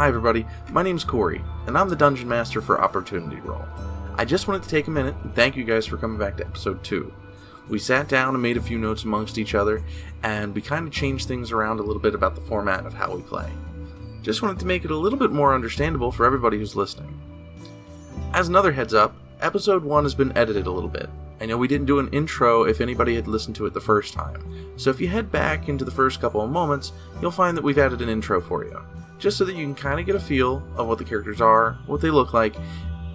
Hi everybody, my name's Corey, and I'm the Dungeon Master for Opportunity Roll. I just wanted to take a minute and thank you guys for coming back to episode 2. We sat down and made a few notes amongst each other, and we kind of changed things around a little bit about the format of how we play. Just wanted to make it a little bit more understandable for everybody who's listening. As another heads up, episode 1 has been edited a little bit. I know we didn't do an intro if anybody had listened to it the first time, so if you head back into the first couple of moments, you'll find that we've added an intro for you, just so that you can kind of get a feel of what the characters are, what they look like,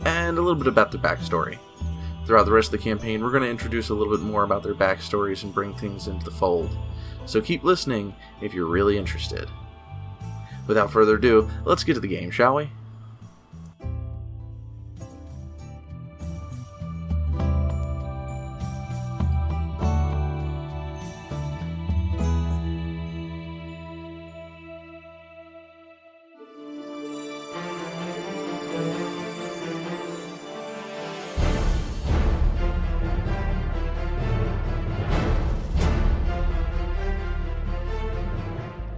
and a little bit about their backstory. Throughout the rest of the campaign, we're going to introduce a little bit more about their backstories and bring things into the fold, so keep listening if you're really interested. Without further ado, let's get to the game, shall we?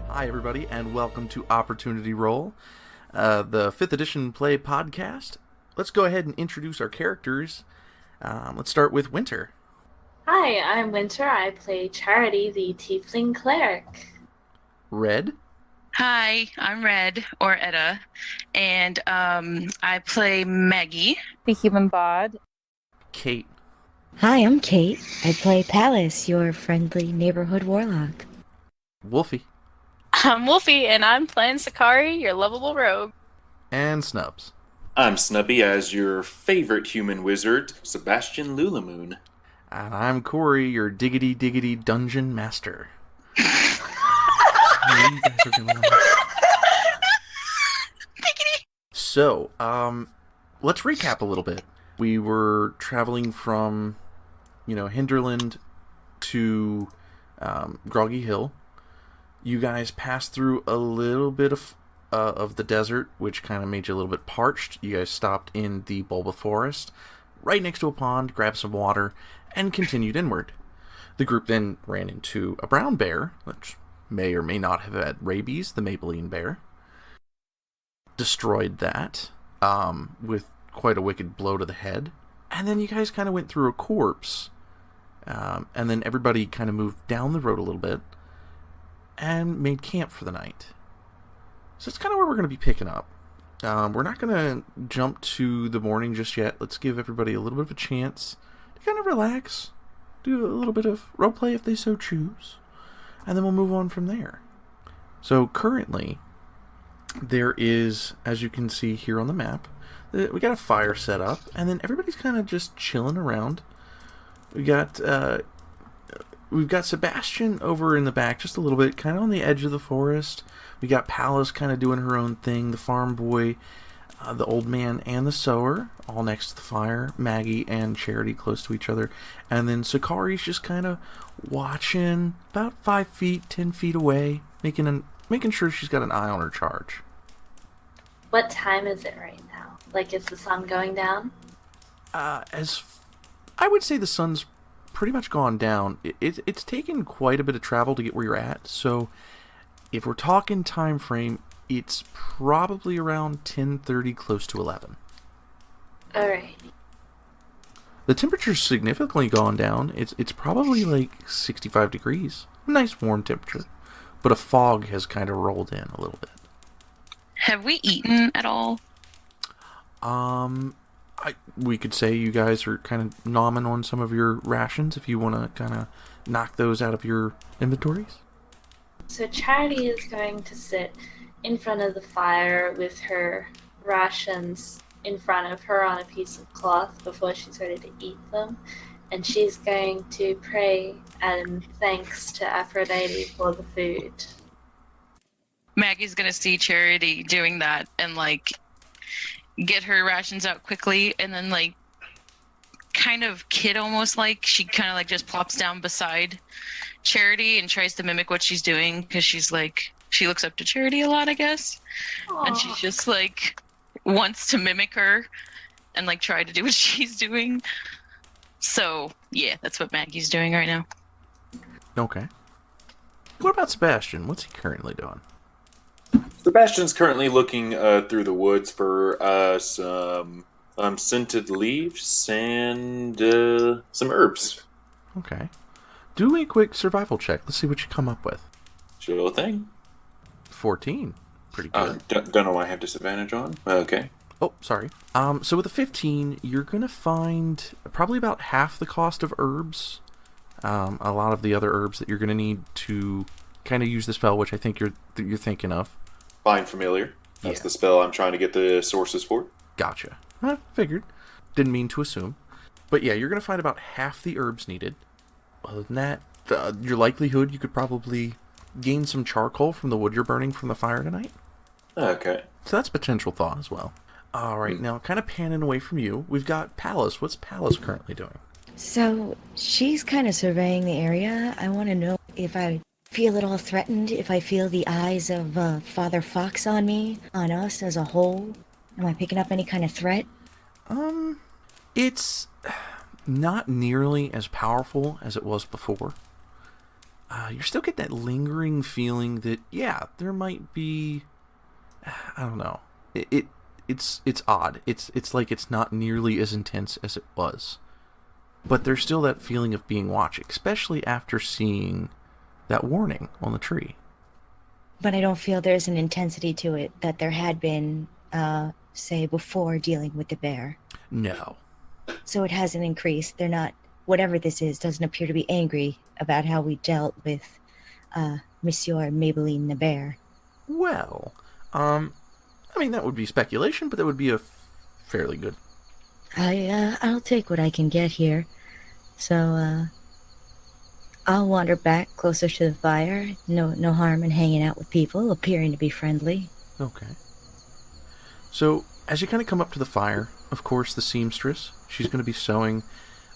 Hi everybody, and welcome to Opportunity Roll, the 5th edition play podcast. Let's go ahead and introduce our characters. Let's start with Winter. Hi, I'm Winter. I play Charity, the Tiefling Clarke. Red. Hi, I'm Red, or Etta, and I play Maggie. The Human Bod. Kate. Hi, I'm Kate. I play Pallas, your friendly neighborhood warlock. Wolfie. I'm Wolfie, and I'm playing Sicarri, your lovable rogue. And Snubs. I'm Snubby as your favorite human wizard, Sebastian Lulamoon. And I'm Corey, your diggity dungeon master. So, let's recap a little bit. We were traveling from, Hinterland to Groggy Hill. You guys passed through a little bit of the desert, which kind of made you a little bit parched. You guys stopped in the Bulba Forest, right next to a pond, grabbed some water, and continued inward. The group then ran into a brown bear, which may or may not have had rabies, the Maybelline bear. Destroyed that with quite a wicked blow to the head. And then you guys kind of went through a corpse. And then everybody kind of moved down the road a little bit and made camp for the night. So it's kind of where we're going to be picking up. We're not going to jump to the morning just yet. Let's give everybody a little bit of a chance to kind of relax, do a little bit of roleplay if they so choose, and then we'll move on from there. So currently, there is, as you can see here on the map, we got a fire set up, and then everybody's kind of just chilling around. We've got Sebastian over in the back just a little bit, kind of on the edge of the forest. We got Pallas kind of doing her own thing, the farm boy, the old man, and the sower, all next to the fire. Maggie and Charity close to each other. And then Sicarri's just kind of watching about 5 feet, 10 feet away, making sure she's got an eye on her charge. What time is it right now? Like, is the sun going down? I would say the sun's pretty much gone down. It's taken quite a bit of travel to get where you're at, so if we're talking time frame, it's probably around 10:30, close to 11. Alright. The temperature's significantly gone down. It's probably like 65 degrees. Nice warm temperature. But a fog has kind of rolled in a little bit. Have we eaten at all? We could say you guys are kind of nomming on some of your rations if you want to kind of knock those out of your inventories. So Charity is going to sit in front of the fire with her rations in front of her on a piece of cloth before she's ready to eat them. And she's going to pray and thanks to Aphrodite for the food. Maggie's gonna see Charity doing that and, get her rations out quickly, and then, kind of kid almost she kind of, just plops down beside Charity and tries to mimic what she's doing, because she's, she looks up to Charity a lot, I guess. Aww. And she's just, wants to mimic her and, try to do what she's doing. So, yeah, that's what Maggie's doing right now. Okay. What about Sebastian? What's he currently doing? Sebastian's currently looking through the woods for some scented leaves and some herbs. Okay. Do a quick survival check. Let's see what you come up with. Sure thing. 14. Pretty good. Don't know why I have disadvantage on. Okay. Oh, sorry. So with a 15, you're going to find probably about half the cost of herbs. A lot of the other herbs that you're going to need to kind of use the spell, which I think you're thinking of. Find familiar. That's the spell I'm trying to get the sources for. Gotcha. Figured. Didn't mean to assume. But yeah, you're going to find about half the herbs needed. Other than that, your likelihood, you could probably gain some charcoal from the wood you're burning from the fire tonight. Okay. So that's potential thought as well. All right, now kind of panning away from you, we've got Pallas. What's Pallas currently doing? So she's kind of surveying the area. I want to know if I feel at all threatened, if I feel the eyes of Father Fox on me, on us as a whole. Am I picking up any kind of threat? It's not nearly as powerful as it was before. You still get that lingering feeling that, yeah, there might be... I don't know. It's odd. It's like it's not nearly as intense as it was. But there's still that feeling of being watched, especially after seeing that warning on the tree. But I don't feel there's an intensity to it that there had been, say, before dealing with the bear. No. So it hasn't increased. They're not, whatever this is, doesn't appear to be angry about how we dealt with Monsieur Maybelline the bear. Well, I mean, that would be speculation, but that would be a fairly good. I'll take what I can get here. So, I'll wander back closer to the fire. No harm in hanging out with people, appearing to be friendly. Okay. So, as you kind of come up to the fire, of course, the seamstress, she's going to be sewing.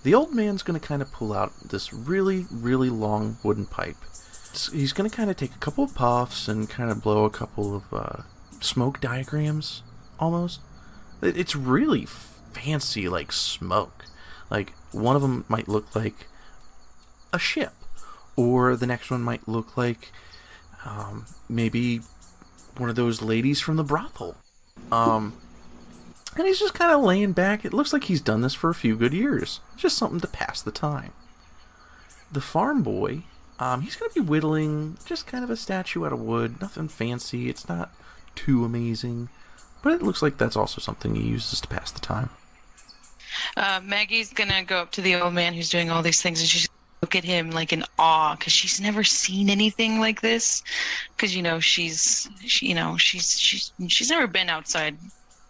The old man's going to kind of pull out this really, really long wooden pipe. He's going to kind of take a couple of puffs and kind of blow a couple of smoke diagrams, almost. It's really fancy, like smoke. Like, one of them might look like a ship, or the next one might look like maybe one of those ladies from the brothel. And he's just kind of laying back. It looks like he's done this for a few good years. Just something to pass the time. The farm boy, he's going to be whittling just kind of a statue out of wood. Nothing fancy. It's not too amazing. But it looks like that's also something he uses to pass the time. Maggie's going to go up to the old man who's doing all these things, and she's look at him like in awe because she's never seen anything like this. Because she's never been outside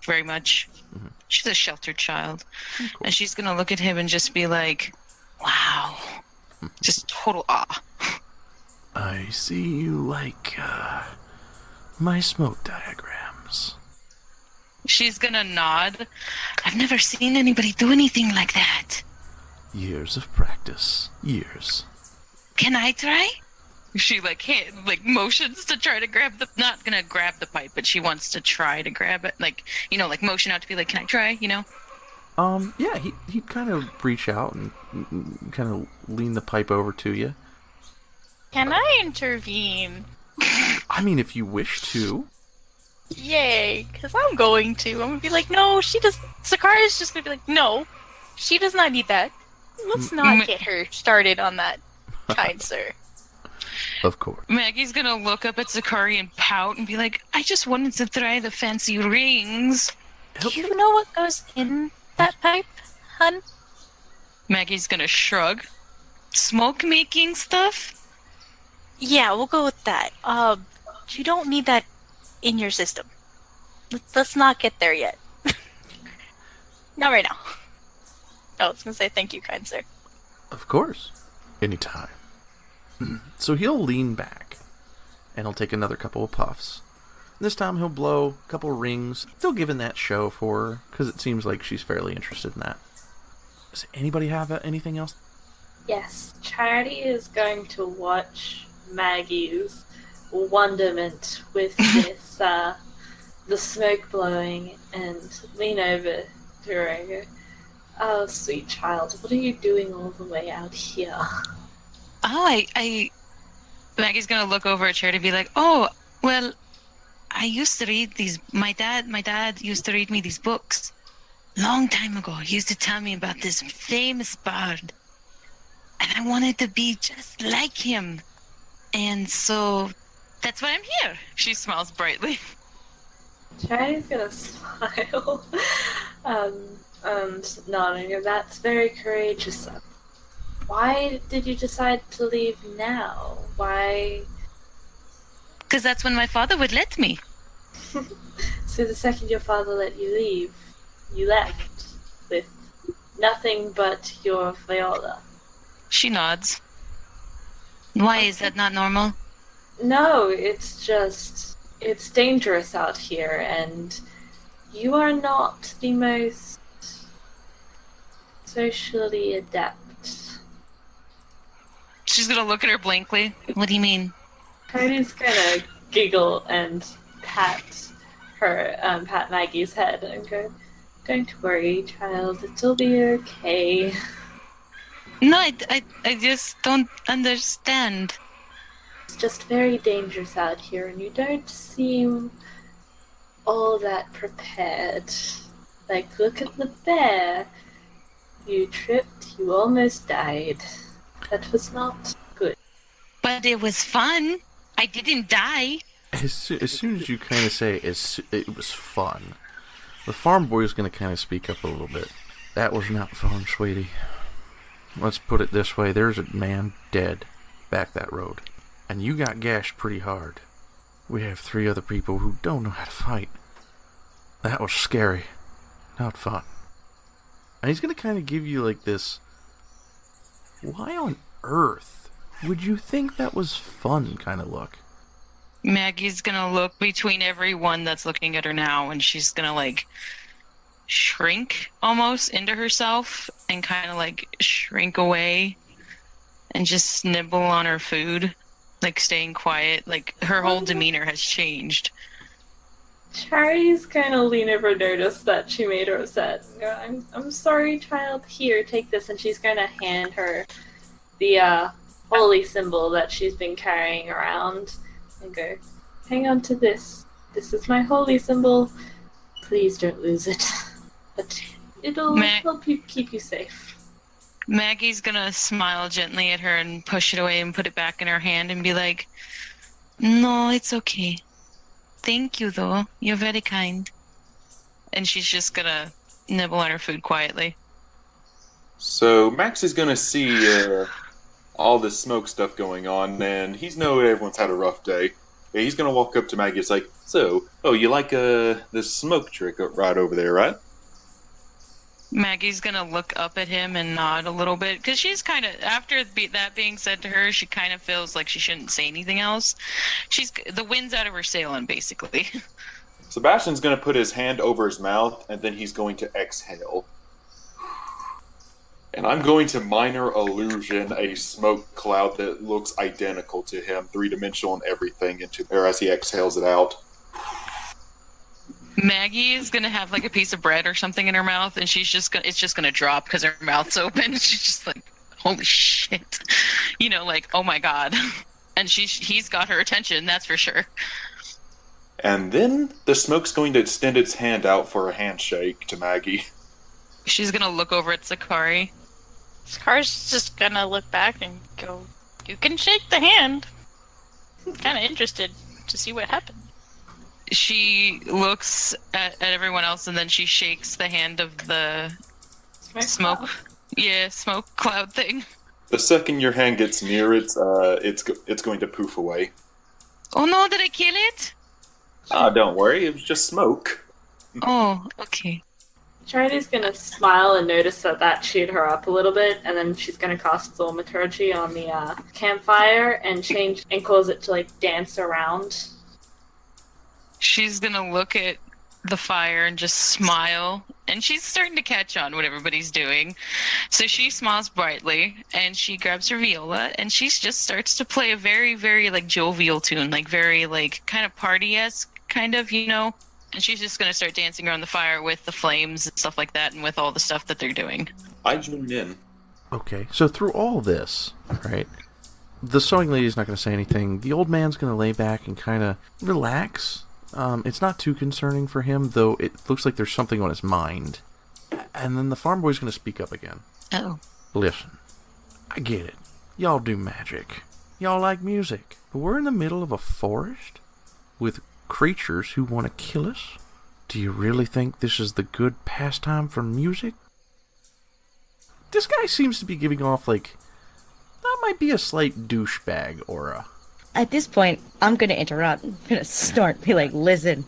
very much. Mm-hmm. She's a sheltered child. Cool. And she's gonna look at him and just be like, wow. Just total awe. I see you like my smoke diagrams. She's gonna nod. I've never seen anybody do anything like that. Years of practice. Years. Can I try? She motions to try to grab not gonna grab the pipe, but she wants to try to grab it. Like motion out to be like, can I try, Yeah, he'd kind of reach out and kind of lean the pipe over to you. Can I intervene? I mean, if you wish to. Yay, because I'm going to be like, no, she does. Sicarrii's just gonna be like, no, she does not need that. Let's not get her started on that, kind sir. Of course. Maggie's gonna look up at Sicarrii and pout and be like, I just wanted to try the fancy rings. Do you know what goes in that pipe, hun? Maggie's gonna shrug. Smoke making stuff? Yeah, we'll go with that. You don't need that in your system. Let's not get there yet. Not right now. I was gonna say thank you, kind sir. Of course. Anytime. So he'll lean back, and he'll take another couple of puffs. This time he'll blow a couple of rings. Still giving that show for her, because it seems like she's fairly interested in that. Does anybody have anything else? Yes, Charity is going to watch Maggie's wonderment with this, the smoke blowing, and lean over to her and go, oh, sweet child, what are you doing all the way out here? Oh, Maggie's gonna look over at Charity and be like, oh, well, I used to read these. My dad used to read me these books. Long time ago, he used to tell me about this famous bard. And I wanted to be just like him. And so that's why I'm here. She smiles brightly. Charity's gonna smile. Nodding. That's very courageous. Why did you decide to leave now? Why? Because that's when my father would let me. So the second your father let you leave, you left with nothing but your viola. She nods. Why is that not normal? No, it's just... It's dangerous out here, and you are not the most socially adept. She's gonna look at her blankly. What do you mean? Cody's gonna giggle and pat Maggie's head and go, "Don't worry, child, it'll be okay." No, I just don't understand. It's just very dangerous out here, and you don't seem all that prepared. Like, look at the bear. You tripped, you almost died. That was not good. But it was fun. I didn't die. As soon as you kind of say it was fun, the farm boy is going to kind of speak up a little bit. That was not fun, sweetie. Let's put it this way, there's a man dead back that road. And you got gashed pretty hard. We have 3 other people who don't know how to fight. That was scary. Not fun. And he's going to kind of give you like this, why on earth would you think that was fun kind of look? Maggie's gonna look between everyone that's looking at her now, and she's gonna like shrink almost into herself and kind of like shrink away and just nibble on her food, like staying quiet. Like her whole demeanor has changed. Charity's gonna lean over and notice that she made her upset. I'm sorry, child. Here, take this. And she's gonna hand her the holy symbol that she's been carrying around and go, hang on to this. This is my holy symbol. Please don't lose it. But it'll help you keep you safe. Maggie's gonna smile gently at her and push it away and put it back in her hand and be like, no, it's okay. Thank you, though. You're very kind. And she's just gonna nibble on her food quietly. So Max is gonna see all this smoke stuff going on, and he's know everyone's had a rough day. He's gonna walk up to Maggie. It's like, you like this smoke trick right over there, right? Maggie's gonna look up at him and nod a little bit, because she's kind of, after that being said to her, she kind of feels like she shouldn't say anything else. The wind's out of her sailing, basically. Sebastian's gonna put his hand over his mouth, and then he's going to exhale. And I'm going to minor illusion a smoke cloud that looks identical to him, 3-dimensional and everything, into there as he exhales it out. Maggie is gonna have like a piece of bread or something in her mouth, and it's just gonna drop because her mouth's open. She's just like, holy shit, like, oh my god. And he's got her attention, that's for sure. And then the smoke's going to extend its hand out for a handshake to Maggie. She's gonna look over at Sicarri. Sicarri's just gonna look back and go, you can shake the hand. I'm kind of interested to see what happens. She looks at everyone else, and then she shakes the hand of the smoke cloud thing. The second your hand gets near it, it's going to poof away. Oh no, did I kill it? Don't worry, it was just smoke. Oh, okay. Charity's gonna smile and notice that cheered her up a little bit, and then she's gonna cast Thaumaturgy on the campfire and change and cause it to like dance around. She's gonna look at the fire and just smile, and she's starting to catch on what everybody's doing. So she smiles brightly, and she grabs her viola, and she just starts to play a very, very like jovial tune, like very like kind of party-esque, kind of, And she's just gonna start dancing around the fire with the flames and stuff like that, and with all the stuff that they're doing. I join in. Okay, so through all this, right, the sewing lady's not going to say anything. The old man's going to lay back and kind of relax It's not too concerning for him, though it looks like there's something on his mind. And then the farm boy's going to speak up again. Oh. Listen, I get it. Y'all do magic. Y'all like music. But we're in the middle of a forest with creatures who want to kill us. Do you really think this is the good pastime for music? This guy seems to be giving off, like, that might be a slight douchebag aura. At this point, I'm gonna interrupt. I'm gonna snort, be like, listen,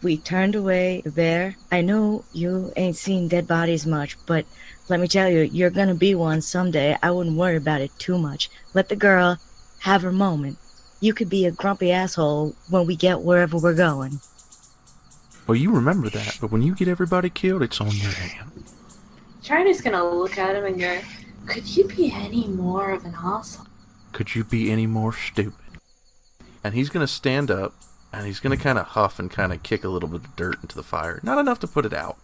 we turned away the bear. I know you ain't seen dead bodies much, but let me tell you, you're gonna be one someday. I wouldn't worry about it too much. Let the girl have her moment. You could be a grumpy asshole when we get wherever we're going. Well, you remember that, but when you get everybody killed, it's on your hand. Charity's gonna look at him and go, could you be any more of an asshole? Could you be any more stupid? And he's going to stand up, and he's going to kind of huff and kind of kick a little bit of dirt into the fire. Not enough to put it out,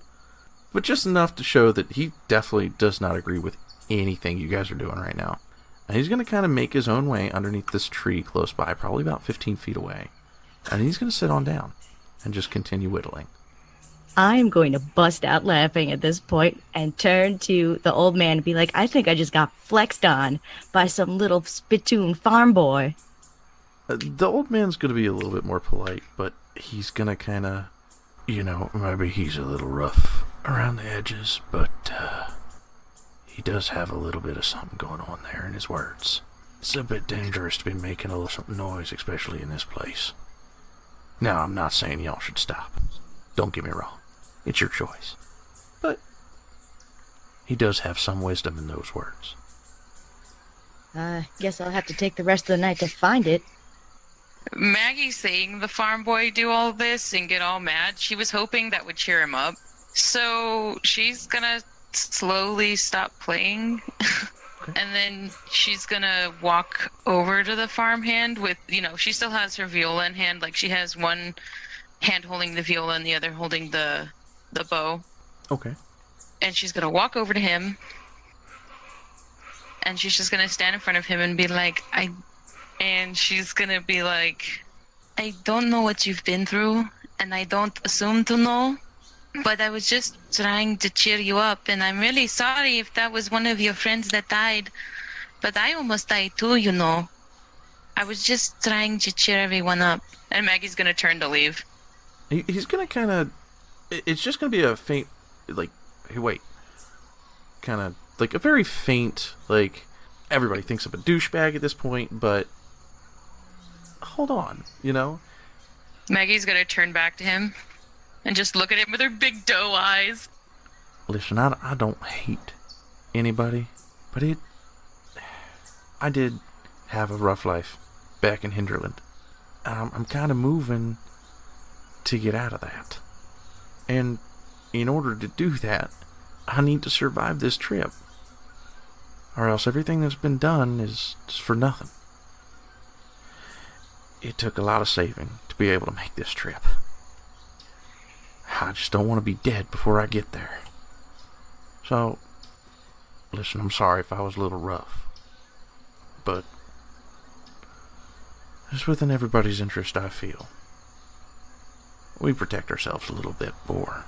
but just enough to show that he definitely does not agree with anything you guys are doing right now. And he's going to kind of make his own way underneath this tree close by, probably about 15 feet away. And he's going to sit on down and just continue whittling. I'm going to bust out laughing at this point and turn to the old man and be like, I think I just got flexed on by some little spittoon farm boy. The old man's going to be a little bit more polite, but he's going to kind of, maybe he's a little rough around the edges, but he does have a little bit of something going on there in his words. It's a bit dangerous to be making a little noise, especially in this place. Now, I'm not saying y'all should stop. Don't get me wrong. It's your choice. But he does have some wisdom in those words. I guess I'll have to take the rest of the night to find it. Maggie seeing the farm boy do all this and get all mad, she was hoping that would cheer him up. So she's gonna slowly stop playing. Okay. And then she's gonna walk over to the farmhand with, she still has her viola in hand. Like, she has one hand holding the viola and the other holding the bow. Okay. And she's gonna walk over to him. And she's just gonna stand in front of him and be like, And she's gonna be like, I don't know what you've been through, and I don't assume to know, but I was just trying to cheer you up, and I'm really sorry if that was one of your friends that died, but I almost died too, I was just trying to cheer everyone up. And Maggie's gonna turn to leave. He's gonna kind of... It's just gonna be a faint, like... Hey, wait. Kind of, like, a very faint, like... Everybody thinks of a douchebag at this point, but... Hold on, Maggie's gonna turn back to him and just look at him with her big doe eyes. Listen, I don't hate anybody, but I did have a rough life back in Hinterland. And I'm kind of moving to get out of that. And in order to do that, I need to survive this trip. Or else everything that's been done is for nothing. It took a lot of saving to be able to make this trip. I just don't want to be dead before I get there. So, listen, I'm sorry if I was a little rough. But it's within everybody's interest, I feel. We protect ourselves a little bit more.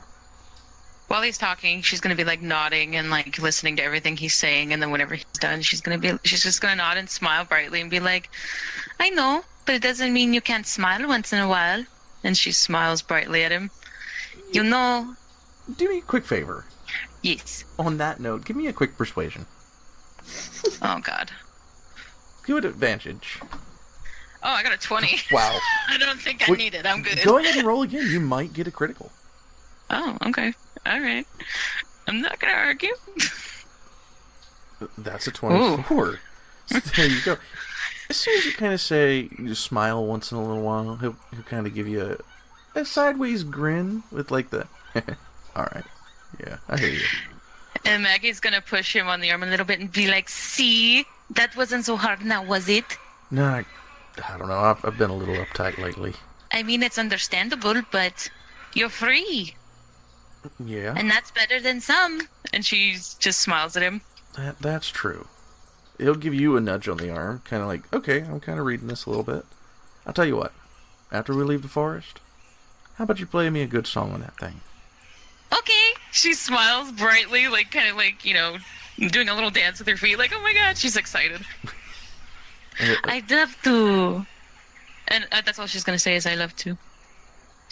While he's talking, she's gonna be like nodding and like listening to everything he's saying, and then whenever he's done, she's just gonna nod and smile brightly and be like, I know, but it doesn't mean you can't smile once in a while. And she smiles brightly at him. Do me a quick favor. Yes. On that note, give me a quick persuasion. Oh, God. Give it advantage. Oh, I got a 20. Wow. I don't think I need it. I'm good. Go ahead and roll again. You might get a critical. Oh, okay. All right. I'm not going to argue. That's a 24. So there you go. As soon as you kind of say, you smile once in a little while, he'll kind of give you a sideways grin with like the, alright, yeah, I hear you. And Maggie's going to push him on the arm a little bit and be like, see, that wasn't so hard now, was it? No, I don't know, I've been a little uptight lately. I mean, it's understandable, but you're free. Yeah. And that's better than some. And she just smiles at him. That's true. He'll give you a nudge on the arm, kind of like, okay, I'm kind of reading this a little bit. I'll tell you what, after we leave the forest, How about you play me a good song on that thing? Okay. She smiles brightly, like kind of like, doing a little dance with her feet, like, oh my god, she's excited. I'd love to. And that's all she's going to say is, I love to.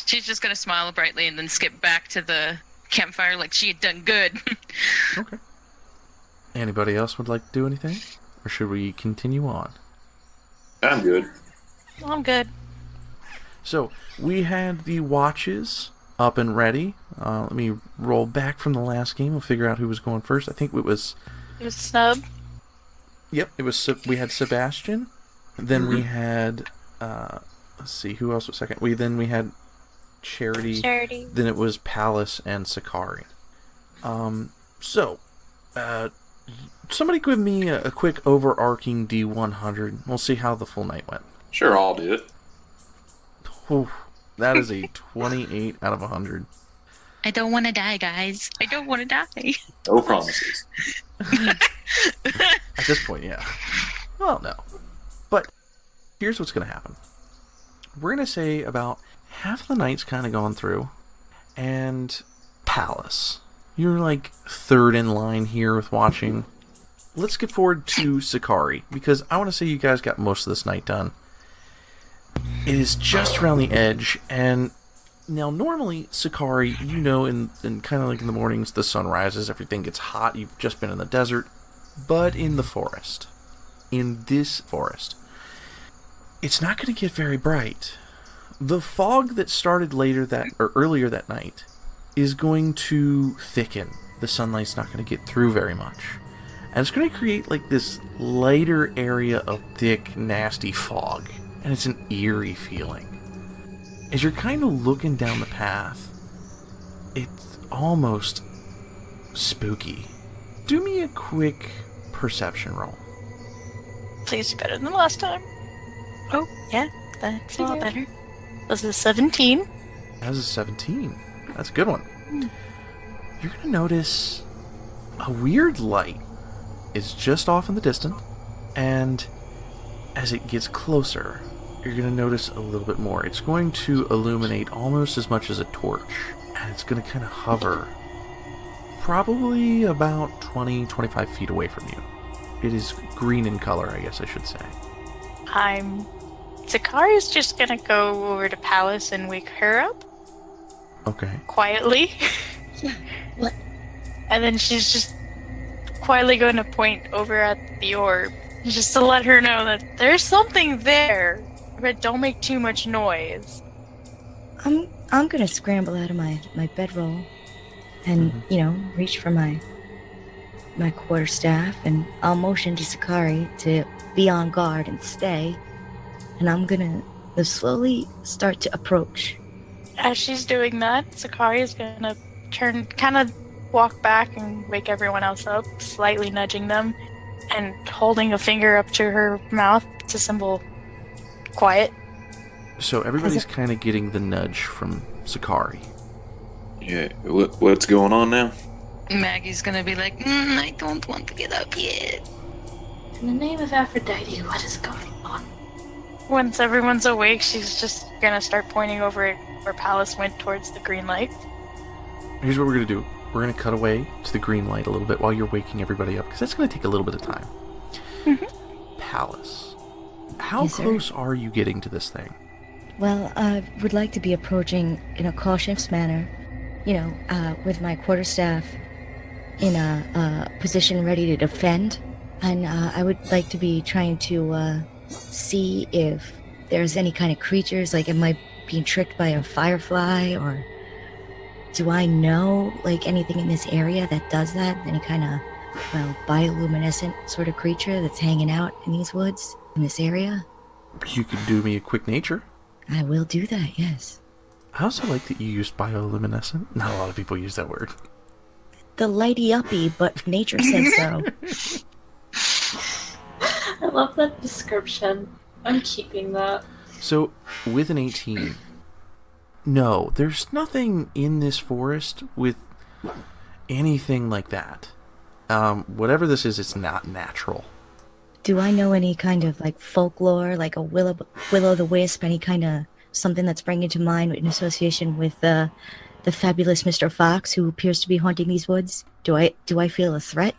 She's just going to smile brightly and then skip back to the campfire like she had done good. Okay. Anybody else would like to do anything? Or should we continue on? I'm good. I'm good. So, we had the watches up and ready. Let me roll back from the last game. We'll figure out who was going first. I think it was... It was Snub. Yep, it was. We had Sebastian. Then we had... let's see, who else was second? Then we had Charity. Then it was Pallas and Sicarri. Somebody give me a quick overarching D100. We'll see how the full night went. Sure, I'll do it. Whew, that is a 28 out of 100. I don't want to die, guys. I don't want to die. No promises. At this point, yeah. Well, no. But here's what's going to happen. We're going to say about half the night's kind of gone through, and Pallas, you're like third in line here with watching. Let's get forward to Sicarri, because I want to say you guys got most of this night done. It is just around the edge, and now normally, Sicarri, in kind of like in the mornings, the sun rises, everything gets hot, you've just been in the desert, but in the forest, in this forest, it's not going to get very bright. The fog that started earlier that night is going to thicken. The sunlight's not going to get through very much. And it's going to create like this lighter area of thick, nasty fog. And it's an eerie feeling. As you're kind of looking down the path, it's almost spooky. Do me a quick perception roll. Please do better than the last time. Oh, yeah, that's a lot better. This is 17. That was a 17. That's a good one. You're going to notice a weird light is just off in the distance, and as it gets closer, you're going to notice a little bit more. It's going to illuminate almost as much as a torch, and it's going to kind of hover probably about 20-25 feet away from you. It is green in color, I guess I should say. Sicarri's just gonna go over to Pallas and wake her up. Okay. Quietly. Yeah, what? And then she's just quietly going to point over at the orb, just to let her know that there's something there, but don't make too much noise. I'm gonna scramble out of my bedroll and, reach for my quarterstaff, and I'll motion to Sicarri to be on guard and stay. And I'm gonna slowly start to approach. As she's doing that, Sicarri is gonna walk back and wake everyone else up, slightly nudging them, and holding a finger up to her mouth to symbol quiet. So everybody's kind of getting the nudge from Sicarri. Yeah, what's going on now? Maggie's gonna be like, I don't want to get up yet. In the name of Aphrodite, what is going on? Once everyone's awake, she's just gonna start pointing over where Pallas went towards the green light. Here's what we're going to do. We're going to cut away to the green light a little bit while you're waking everybody up, because that's going to take a little bit of time. Mm-hmm. Pallas, how Yes, sir? close are you getting to this thing? Well, I would like to be approaching in a cautious manner, with my quarterstaff in a position ready to defend. And I would like to be trying to see if there's any kind of creatures, like am I being tricked by a firefly, or do I know anything in this area that does that? Any kind of, bioluminescent sort of creature that's hanging out in these woods, in this area? You could do me a quick nature. I will do that, yes. I also like that you used bioluminescent. Not a lot of people use that word. The lighty-uppy, but nature says so. I love that description. I'm keeping that. So, with an 18, no, there's nothing in this forest with anything like that. Whatever this is, it's not natural. Do I know any kind of folklore, like a will o' the wisp, any kind of something that's bringing to mind in association with the fabulous Mr. Fox who appears to be haunting these woods? Do I feel a threat?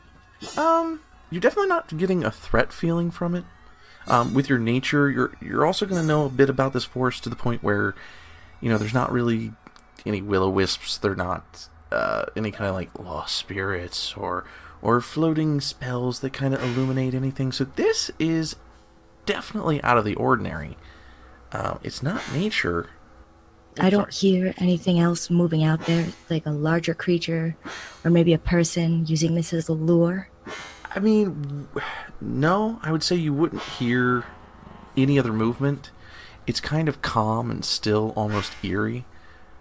You're definitely not getting a threat feeling from it. With your nature, you're also going to know a bit about this forest to the point where, there's not really any will-o-wisps. They're not any kind of like lost spirits or floating spells that kind of illuminate anything. So this is definitely out of the ordinary. It's not nature. I don't hear anything else moving out there, like a larger creature or maybe a person using this as a lure. I mean, no, I would say you wouldn't hear any other movement. It's kind of calm and still, almost eerie.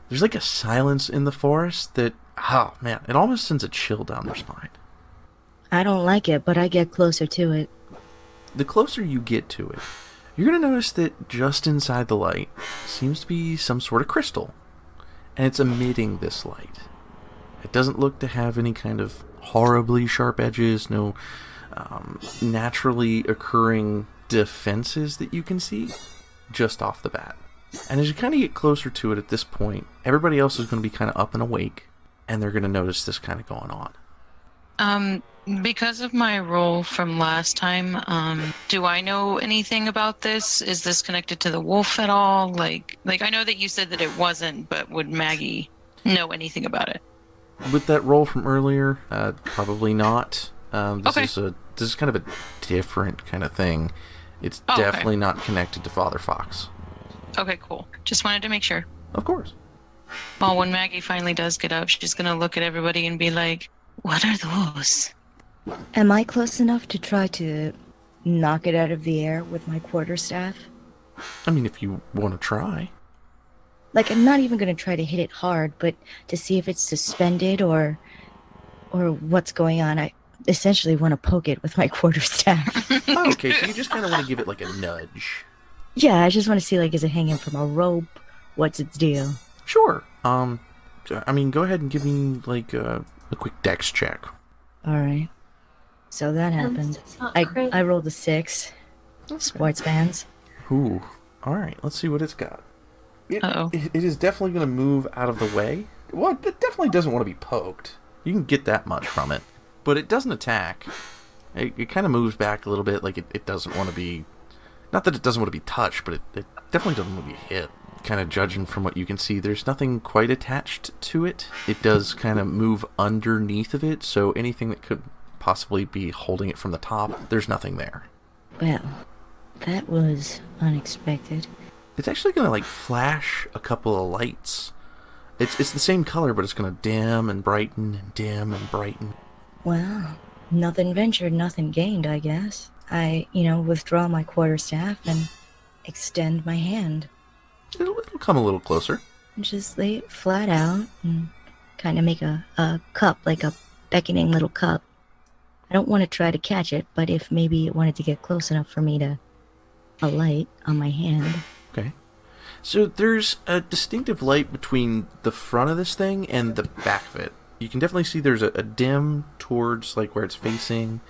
There's like a silence in the forest that, oh man, it almost sends a chill down your spine. I don't like it, but I get closer to it. The closer you get to it, you're going to notice that just inside the light seems to be some sort of crystal, and it's emitting this light. It doesn't look to have any kind of horribly sharp edges, no naturally occurring defenses that you can see just off the bat. And as you kind of get closer to it at this point, everybody else is going to be kind of up and awake, and they're going to notice this kind of going on. Because of my role from last time, do I know anything about this? Is this connected to the wolf at all? Like I know that you said that it wasn't, but would Maggie know anything about it? With that roll from earlier, probably not. This is kind of a different kind of thing. It's definitely not connected to Father Fox. Okay, cool. Just wanted to make sure. Of course. Well, when Maggie finally does get up, she's gonna look at everybody and be like, "What are those?" Am I close enough to try to knock it out of the air with my quarterstaff? I mean, if you want to try. Like, I'm not even going to try to hit it hard, but to see if it's suspended or what's going on. I essentially want to poke it with my quarterstaff. Oh, okay, so you just kind of want to give it like a nudge. Yeah, I just want to see, like, is it hanging from a rope? What's its deal? Sure. I mean, go ahead and give me, like, a quick dex check. Alright. So that happened. I rolled a 6. Okay. Sports fans. Ooh. Alright, let's see what it's got. Uh-oh. It is definitely going to move out of the way. Well, it definitely doesn't want to be poked. You can get that much from it. But it doesn't attack. It kind of moves back a little bit, like it doesn't want to be... Not that it doesn't want to be touched, but it definitely doesn't want to be hit. Kind of judging from what you can see, there's nothing quite attached to it. It does kind of move underneath of it, so anything that could possibly be holding it from the top, there's nothing there. Well, that was unexpected. It's actually going to, like, flash a couple of lights. It's the same color, but it's going to dim and brighten and dim and brighten. Well, nothing ventured, nothing gained, I guess. I, withdraw my quarterstaff and extend my hand. It'll come a little closer. And just lay it flat out and kind of make a cup, like a beckoning little cup. I don't want to try to catch it, but if maybe it wanted to get close enough for me to alight on my hand. Okay. So there's a distinctive light between the front of this thing and the back of it. You can definitely see there's a dim towards like where it's facing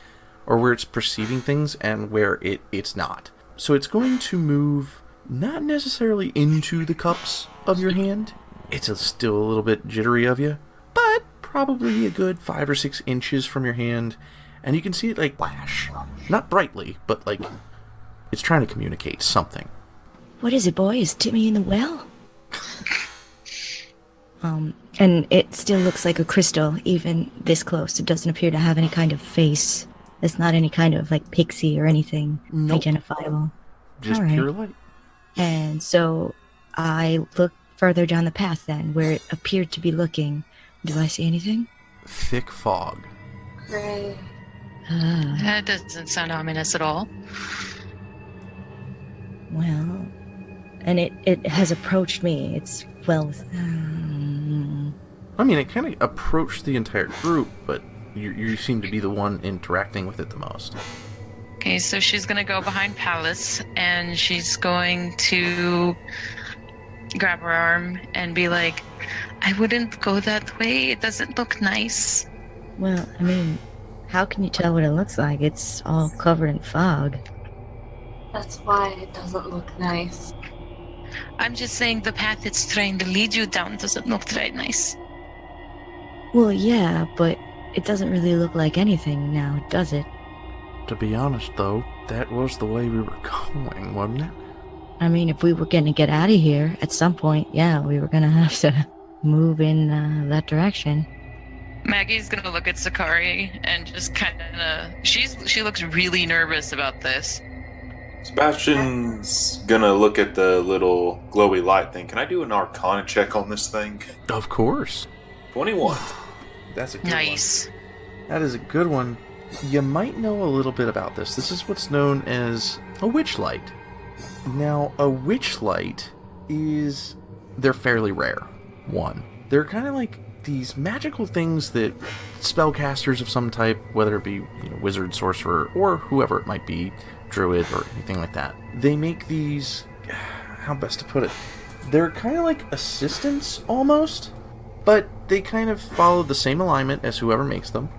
or where it's perceiving things and where it's not. So it's going to move not necessarily into the cups of your hand. It's still a little bit jittery of you, but probably a good 5 or 6 inches from your hand. And you can see it like flash. Not brightly, but like it's trying to communicate something. What is it, boy? Is Timmy in the well? And it still looks like a crystal, even this close. It doesn't appear to have any kind of face. It's not any kind of, like, pixie or anything identifiable. Just right. Pure light. And so I look further down the path then, where it appeared to be looking. Do I see anything? Thick fog. Great. That doesn't sound ominous at all. Well, and it has approached me. It's, well... I mean, it kind of approached the entire group, but you seem to be the one interacting with it the most. Okay, so she's going to go behind Pallas, and she's going to grab her arm and be like, I wouldn't go that way. It doesn't look nice. Well, I mean, how can you tell what it looks like? It's all covered in fog. That's why it doesn't look nice. I'm just saying the path it's trying to lead you down doesn't look very nice. Well, yeah, but it doesn't really look like anything now, does it? To be honest, though, that was the way we were going, wasn't it? I mean, if we were going to get out of here at some point, yeah, we were going to have to move in that direction. Maggie's gonna look at Sakari and just kind of she looks really nervous about this. Sebastian's gonna look at the little glowy light thing. Can I do an Arcana check on this thing? Of course. 21. That's a good Nice. one. That is a good one. You might know a little bit about this. This is what's known as a witch light. Now, a witch light they're fairly rare. One, they're kind of like these magical things that spellcasters of some type, whether it be wizard, sorcerer, or whoever it might be, druid, or anything like that. They make these, how best to put it, they're kind of like assistants almost, but they kind of follow the same alignment as whoever makes them,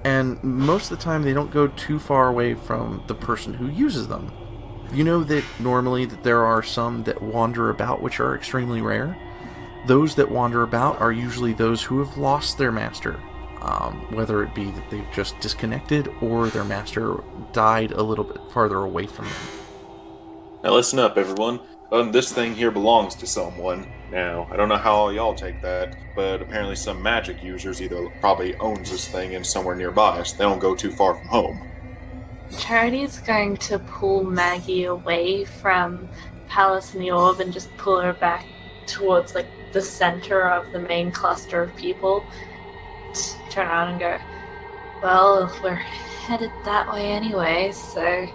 and most of the time they don't go too far away from the person who uses them. You know that normally that there are some that wander about, which are extremely rare. Those that wander about are usually those who have lost their master, whether it be that they've just disconnected or their master died a little bit farther away from them. Now listen up, everyone. This thing here belongs to someone. Now, I don't know how y'all take that, but apparently some magic users either probably owns this thing and somewhere nearby, so they don't go too far from home. Charity's going to pull Maggie away from Palace and the Orb and just pull her back towards the center of the main cluster of people. Turn around and go, well, we're headed that way anyway, so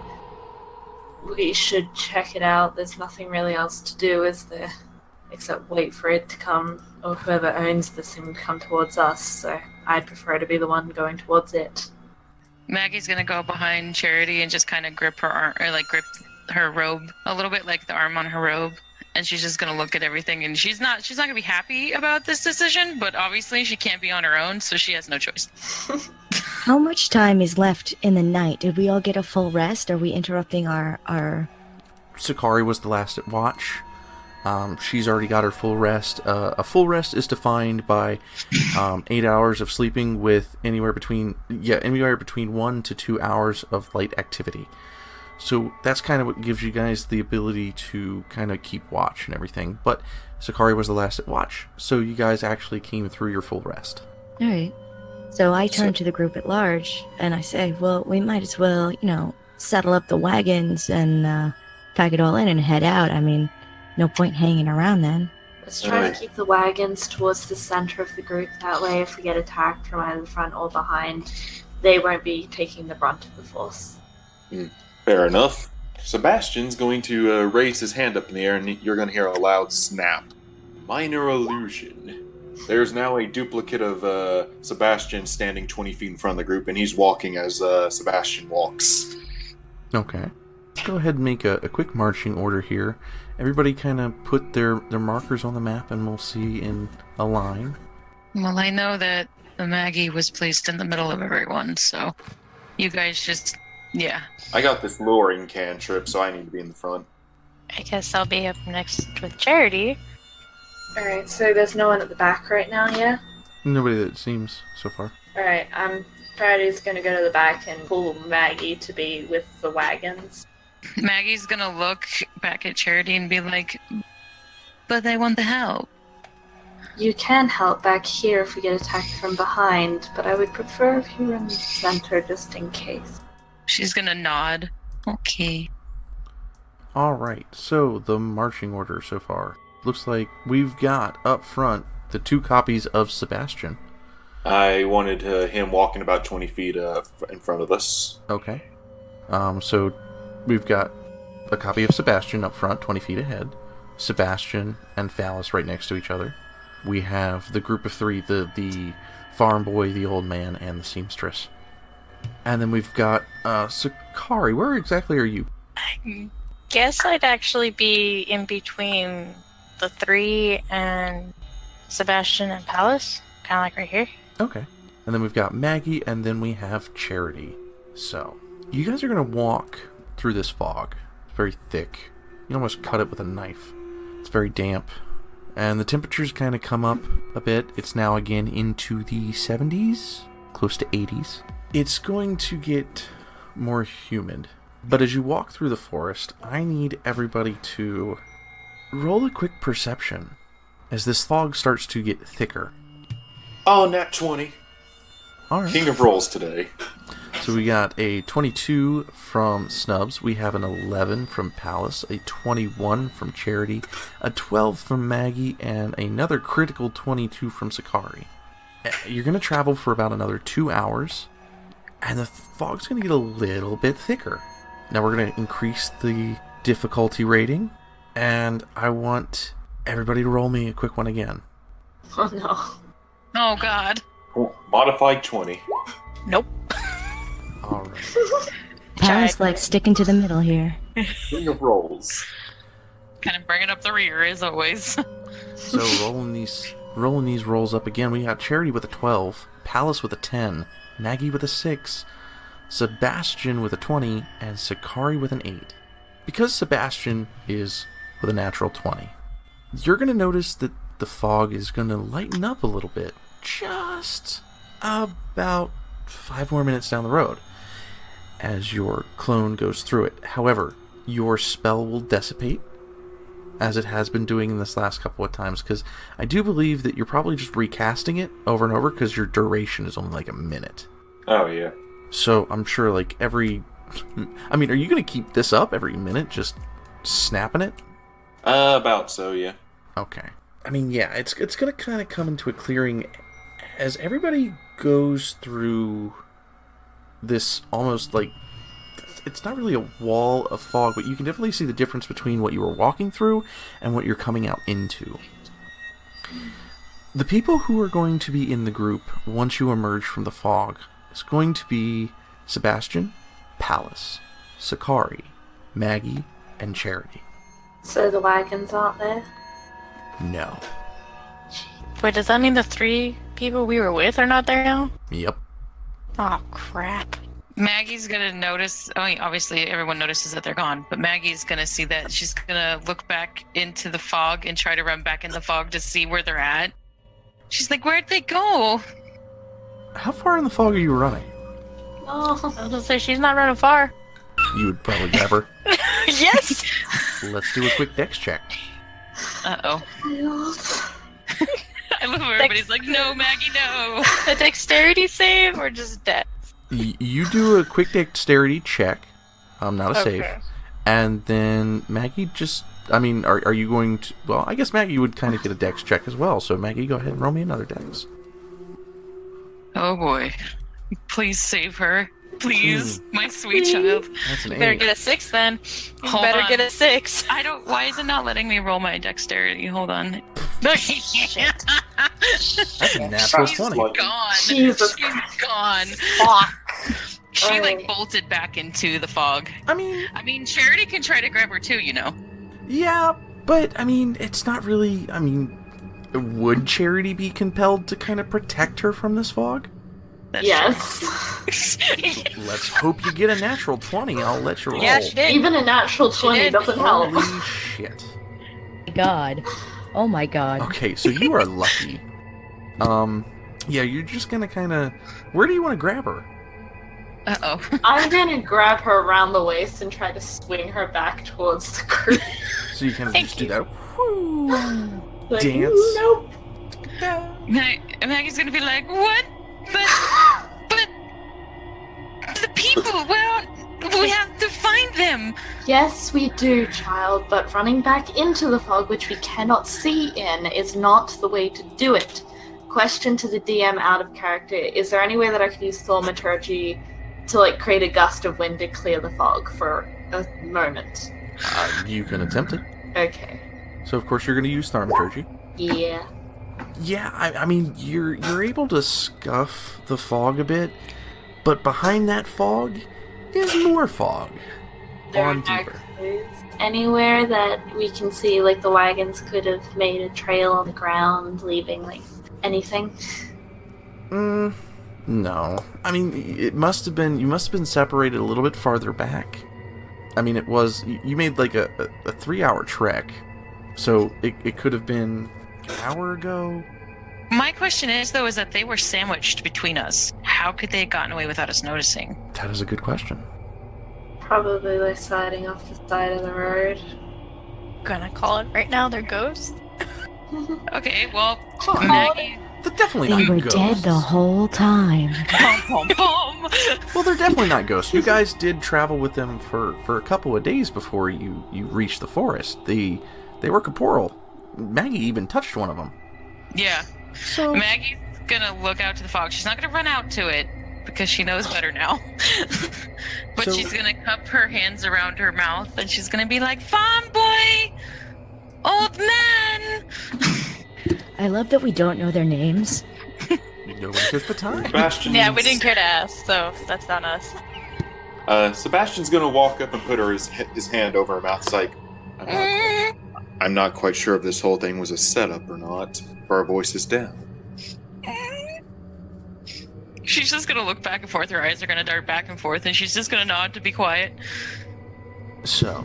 we should check it out. There's nothing really else to do, is there? Except wait for it to come, or whoever owns this thing to come towards us, so I'd prefer to be the one going towards it. Maggie's gonna go behind Charity and just kind of grip her arm, or grip her robe a little bit, like the arm on her robe, and she's just gonna look at everything. And she's not gonna be happy about this decision, but obviously she can't be on her own, so she has no choice. How much time is left in the night? Did we all get a full rest? Are we interrupting our... Sakari was the last at watch. She's already got her full rest. A full rest is defined by 8 hours of sleeping with anywhere between 1 to 2 hours of light activity. So that's kind of what gives you guys the ability to kind of keep watch and everything. But Sakari was the last at watch, so you guys actually came through your full rest. Alright. So I turn to the group at large, and I say, well, we might as well, settle up the wagons and pack it all in and head out. I mean, no point hanging around then. Let's try to keep the wagons towards the center of the group. That way, if we get attacked from either the front or behind, they won't be taking the brunt of the force. Fair enough. Sebastian's going to raise his hand up in the air, and you're going to hear a loud snap. Minor illusion. There's now a duplicate of Sebastian standing 20 feet in front of the group, and he's walking as Sebastian walks. Okay. Let's go ahead and make a quick marching order here. Everybody kind of put their markers on the map, and we'll see in a line. Well, I know that the Maggie was placed in the middle of everyone, so you guys just, yeah. I got this luring cantrip, so I need to be in the front. I guess I'll be up next with Charity. Alright, so there's no one at the back right now, yeah? Nobody that seems so far. Alright, Charity's gonna go to the back and pull Maggie to be with the wagons. Maggie's gonna look back at Charity and be like, but I want the help. You can help back here if we get attacked from behind, but I would prefer if you were in the center just in case. She's gonna nod. Okay. Alright, so the marching order so far. Looks like we've got up front the 2 copies of Sebastian. I wanted him walking about 20 feet in front of us. Okay. So we've got a copy of Sebastian up front, 20 feet ahead. Sebastian and Phallus right next to each other. We have the group of 3, the farm boy, the old man, and the seamstress. And then we've got Sakari. Where exactly are you? I guess I'd actually be in between the 3 and Sebastian and Pallas. Kind of like right here. Okay. And then we've got Maggie, and then we have Charity. So, you guys are going to walk through this fog. It's very thick. You almost cut it with a knife. It's very damp. And the temperatures kind of come up a bit. It's now again into the 70s, close to 80s. It's going to get more humid. But as you walk through the forest, I need everybody to roll a quick perception as this fog starts to get thicker. Oh, nat 20. All right. King of rolls today. So we got a 22 from Snubs, we have an 11 from Pallas, a 21 from Charity, a 12 from Maggie, and another critical 22 from Sicarri. You're going to travel for about another 2 hours, and the fog's going to get a little bit thicker. Now we're going to increase the difficulty rating, and I want everybody to roll me a quick one again. Oh no. Oh God. Modified 20. Nope. All right. Pallas likes sticking to the middle here. King of rolls. Kind of bringing up the rear as always. So rolling these rolls up again, we got Charity with a 12, Pallas with a 10, Maggie with a 6, Sebastian with a 20, and Sicarri with an 8. Because Sebastian is with a natural 20, you're going to notice that the fog is going to lighten up a little bit, just about 5 more minutes down the road as your clone goes through it. However, your spell will dissipate, as it has been doing in this last couple of times, because I do believe that you're probably just recasting it over and over because your duration is only like a minute. Oh, yeah. So I'm sure like every... I mean, are you going to keep this up every minute, just snapping it? About so, yeah. Okay. I mean, yeah, it's going to kind of come into a clearing as everybody goes through this almost like... It's not really a wall of fog, but you can definitely see the difference between what you were walking through and what you're coming out into. The people who are going to be in the group once you emerge from the fog is going to be Sebastian, Pallas, Sicarri, Maggie, and Charity. So the wagons aren't there? No. Wait, does that mean the 3 people we were with are not there now? Yep. Oh, crap. Maggie's gonna notice. I mean, obviously everyone notices that they're gone, but Maggie's gonna see that. She's gonna look back into the fog and try to run back in the fog to see where they're at. She's like, "Where'd they go?" How far in the fog are you running? Oh. I was gonna say she's not running far. You would probably grab her. Yes! Let's do a quick dex check. Uh-oh. God. I love how everybody's like, "No, Maggie, no." A dexterity save or just death? You do a quick dexterity check, not a save, and then Maggie just, I mean, are you going to, well, I guess Maggie would kind of get a dex check as well, so Maggie, go ahead and roll me another dex. Oh boy. Please save her. Please, my sweet child. That's an You better 8. get a 6 then. You Hold better on. get a 6. I don't, why is it not letting me roll my dexterity? Hold on. Shit. That's a natural She's 20. like- Gone. Jesus She's gone. Fuck. She like Alright. bolted back into the fog. I mean, Charity can try to grab her too, you know. yeah, but, I mean, it's not really, I mean, would Charity be compelled to kind of protect her from this fog? That's Yes. true. Let's hope you get a natural 20, I'll let you roll. Yeah, she did. Even a natural 20 did. doesn't help. Holy shit. God. Oh my god. Okay, so you are lucky. Yeah, you're just gonna kind of... Where do you want to grab her? Uh-oh. I'm gonna grab her around the waist and try to swing her back towards the group. So you kind of Thank just do you. that. Whoo, Like, dance. Nope. Maggie's gonna be like, "What? But the people, well, we have to find them." Yes, we do, child, but running back into the fog, which we cannot see in, is not the way to do it. Question to the DM out of character. Is there any way that I could use thaumaturgy to, like, create a gust of wind to clear the fog for a moment? You can attempt it. Okay. So of course you're gonna use thaumaturgy. Yeah. Yeah, I mean, you're able to scuff the fog a bit, but behind that fog is more fog. There On are no deeper. clues anywhere that we can see, like, the wagons could have made a trail on the ground, leaving, like, anything. No. I mean, you must have been separated a little bit farther back. I mean, you made like a 3-hour trek, So it could have been an hour ago. My question is, though, is that they were sandwiched between us. How could they have gotten away without us noticing? That is a good question. Probably by sliding off the side of the road. Gonna call it right now, they're ghosts. Okay, well, Oh. Maggie... They're definitely They not were ghosts. dead the whole time. Pom, pom, pom. Well, they're definitely not ghosts. You guys did travel with them for a couple of days before you reached the forest. They were corporeal. Maggie even touched one of them. Yeah. So Maggie's gonna look out to the fog. She's not gonna run out to it because she knows better now. But So- she's gonna cup her hands around her mouth and she's gonna be like, "Farm boy, old man." I love that we don't know their names. nobody took the time. Sebastian. Yeah, we didn't care to ask, so that's on us. Sebastian's gonna walk up and put his hand over her mouth. It's like, I'm not quite sure if this whole thing was a setup or not. For our voices down. She's just gonna look back and forth. Her eyes are gonna dart back and forth, and she's just gonna nod to be quiet. So,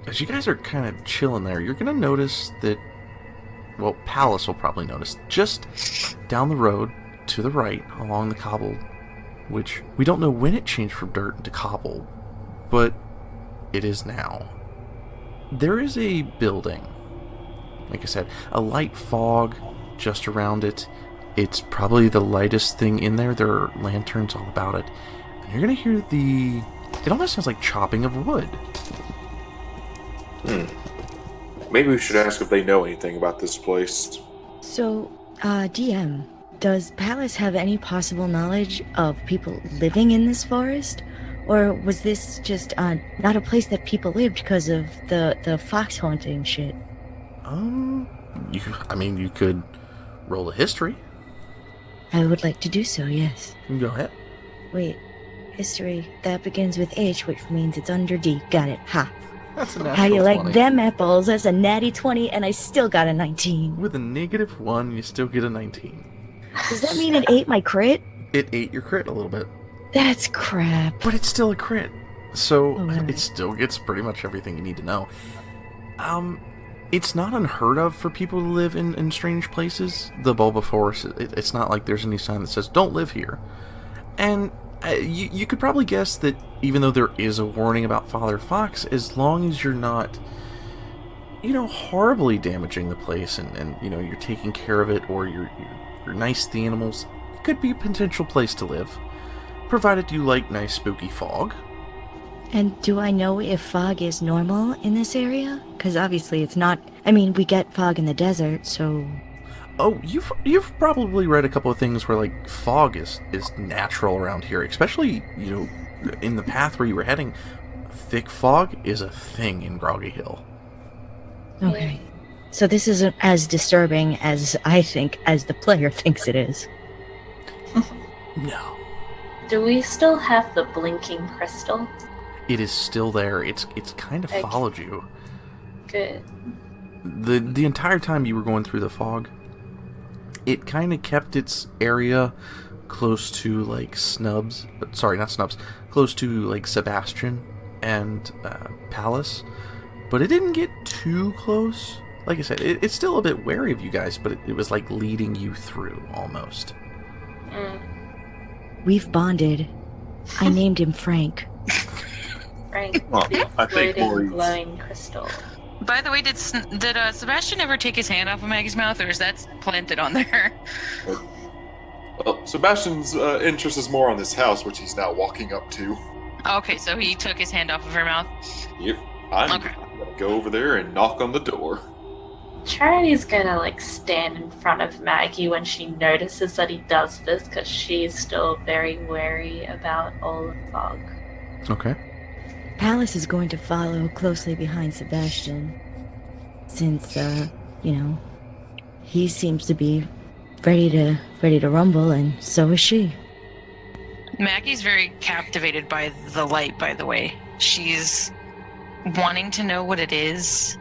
as you guys are kind of chilling there, you're gonna notice that. Well, Pallas will probably notice just down the road to the right along the cobbled, which we don't know when it changed from dirt into cobble, but it is now. There is a building. Like I said, a light fog just around it. It's probably the lightest thing in there. There are lanterns all about it. And you're going to hear it almost sounds like chopping of wood. Maybe we should ask if they know anything about this place. So, DM, does Pallas have any possible knowledge of people living in this forest? Or was this just not a place that people lived because of the fox haunting shit? You could roll a history. I would like to do so, yes. Go ahead. Wait, history, that begins with H, which means it's under D. Got it. Ha. That's a natural How you like 20. them apples? That's a natty 20, and I still got a 19. With a -1, you still get a 19. Does that mean it ate my crit? It ate your crit a little bit. That's crap. But it's still a crit. So Oh, wow. it still gets pretty much everything you need to know. It's not unheard of for people to live in strange places. The Bulba Forest, it's not like there's any sign that says, don't live here. And you could probably guess that even though there is a warning about Father Fox, as long as you're not, horribly damaging the place and you're taking care of it or you're nice to the animals, it could be a potential place to live. Provided you like nice spooky fog. And do I know if fog is normal in this area? Because obviously it's not. I mean, we get fog in the desert, so. Oh, you've probably read a couple of things where like fog is natural around here, especially in the path where you were heading. Thick fog is a thing in Groggy Hill. Okay. So this isn't as disturbing as as the player thinks it is. No, Do we still have the blinking crystal? it is still there. It's kind of Okay. followed you Good. the entire time you were going through the fog. It kind of kept its area close to like Snubs. Sorry, not Snubs. Close to like Sebastian and Pallas, but it didn't get too close. Like I said, it's still a bit wary of you guys, but it was like leading you through almost. We've bonded. I named him Frank. Frank, Well, the I think floating Maurice- glowing crystal. By the way, did Sebastian ever take his hand off of Maggie's mouth, or is that planted on there? Well, Sebastian's interest is more on this house, which he's now walking up to. Okay, so he took his hand off of her mouth. Yep. I'm Okay. gonna go over there and knock on the door. Charity's gonna stand in front of Maggie when she notices that he does this, because she's still very wary about all the fog. Okay. Pallas is going to follow closely behind Sebastian, since he seems to be ready to rumble, and so is she. Maggie's very captivated by the light, by the way. She's wanting to know what it is,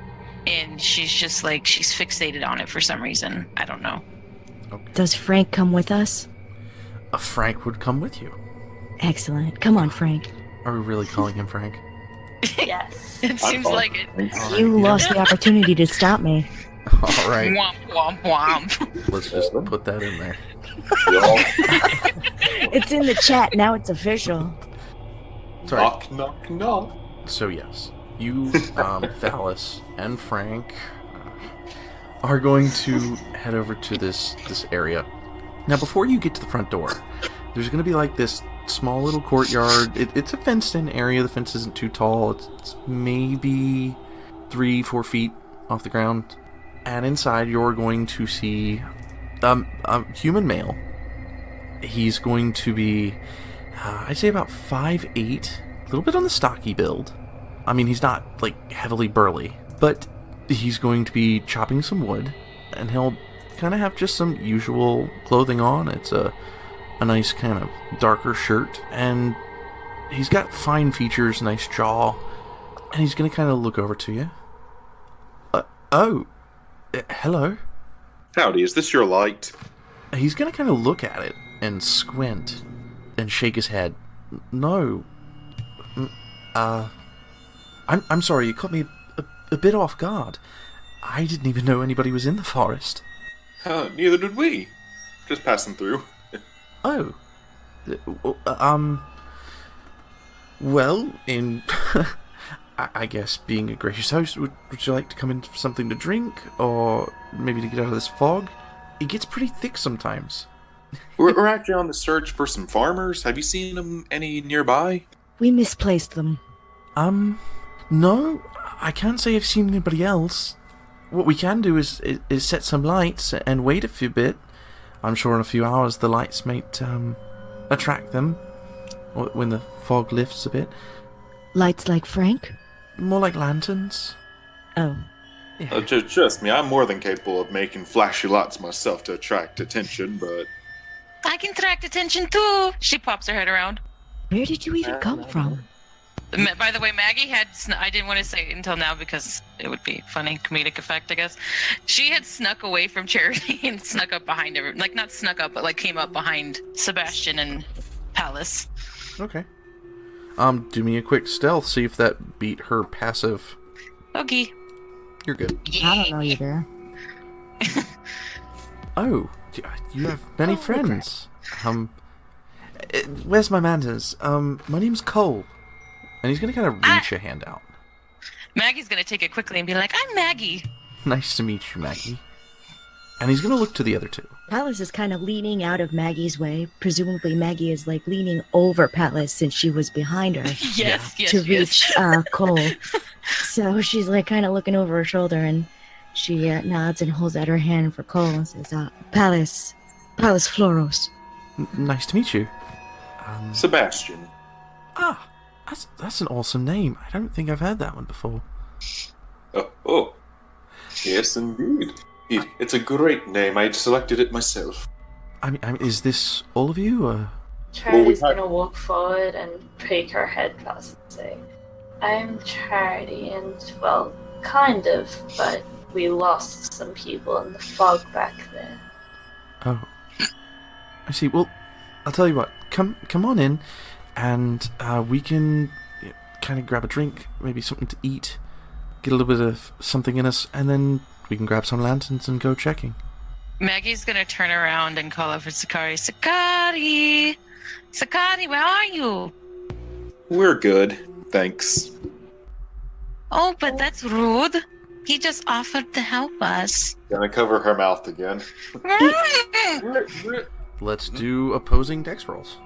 and she's just like, she's fixated on it for some reason. I don't know. Does Frank come with us? Frank would come with you. Excellent. Come on, Frank. Are we really calling him Frank? Yes. It seems like it. You lost the opportunity to stop me. All right. Womp womp womp. Let's just put that in there. It's in the chat, now it's official. Sorry. Knock, knock, knock. So yes, you, Phallus, and Frank are going to head over to this area. Now, before you get to the front door, there's going to be like this small little courtyard. It's a fenced-in area. The fence isn't too tall. It's maybe 3-4 feet off the ground. And inside, you're going to see a human male. He's going to be, I'd say about 5'8", a little bit on the stocky build. I mean, he's not, like, heavily burly, but he's going to be chopping some wood, and he'll kind of have just some usual clothing on. It's a nice kind of darker shirt, and he's got fine features, nice jaw, and he's going to kind of look over to you. Hello. Howdy, is this your light? He's going to kind of look at it and squint and shake his head. No. I'm sorry, you caught me a bit off guard. I didn't even know anybody was in the forest. Neither did we. Just passing through. Oh. Well, in... I guess being a gracious host, would you like to come in for something to drink? Or maybe to get out of this fog? It gets pretty thick sometimes. We're actually on the search for some farmers. Have you seen them any nearby? We misplaced them. No, I can't say I've seen anybody else. What we can do is set some lights and wait a few bit. I'm sure in a few hours the lights might attract them when the fog lifts a bit. Lights like Frank? More like lanterns. Oh. Yeah. Trust me, I'm more than capable of making flashy lights myself to attract attention, but... I can attract attention too. She pops her head around. Where did you even come from? By the way, Maggie had... I didn't want to say it until now because it would be funny, comedic effect, I guess. She had snuck away from Charity and snuck up behind her. Like, not snuck up, but like came up behind Sebastian and Pallas. Okay. Do me a quick stealth, see if that beat her passive. Okay. You're good. I don't know you there. Oh, you have many friends. Where's my manners? My name's Cole. And he's gonna kind of reach a hand out. Maggie's gonna take it quickly and be like, I'm Maggie. Nice to meet you, Maggie. And he's gonna look to the other two. Pallas is kind of leaning out of Maggie's way. Presumably Maggie is like leaning over Pallas since she was behind her Yes, to reach Cole. So she's like kind of looking over her shoulder, and she nods and holds out her hand for Cole and says, Pallas Floros. Nice to meet you. Sebastian. That's an awesome name. I don't think I've heard that one before. Oh. Yes, indeed. It's a great name. I selected it myself. I mean, is this all of you? Charity's gonna walk forward and peek her head past and say, I'm Charity, and, well, kind of, but we lost some people in the fog back there. Oh. I see. Well, I'll tell you what. Come on in, and we can kind of grab a drink, maybe something to eat, get a little bit of something in us, and then we can grab some lanterns and go checking. Maggie's gonna turn around and call out for Sicarri. Sicarri, where are you? We're good, thanks. Oh, but that's rude. He just offered to help us. Gonna cover her mouth again. Let's do opposing dex rolls.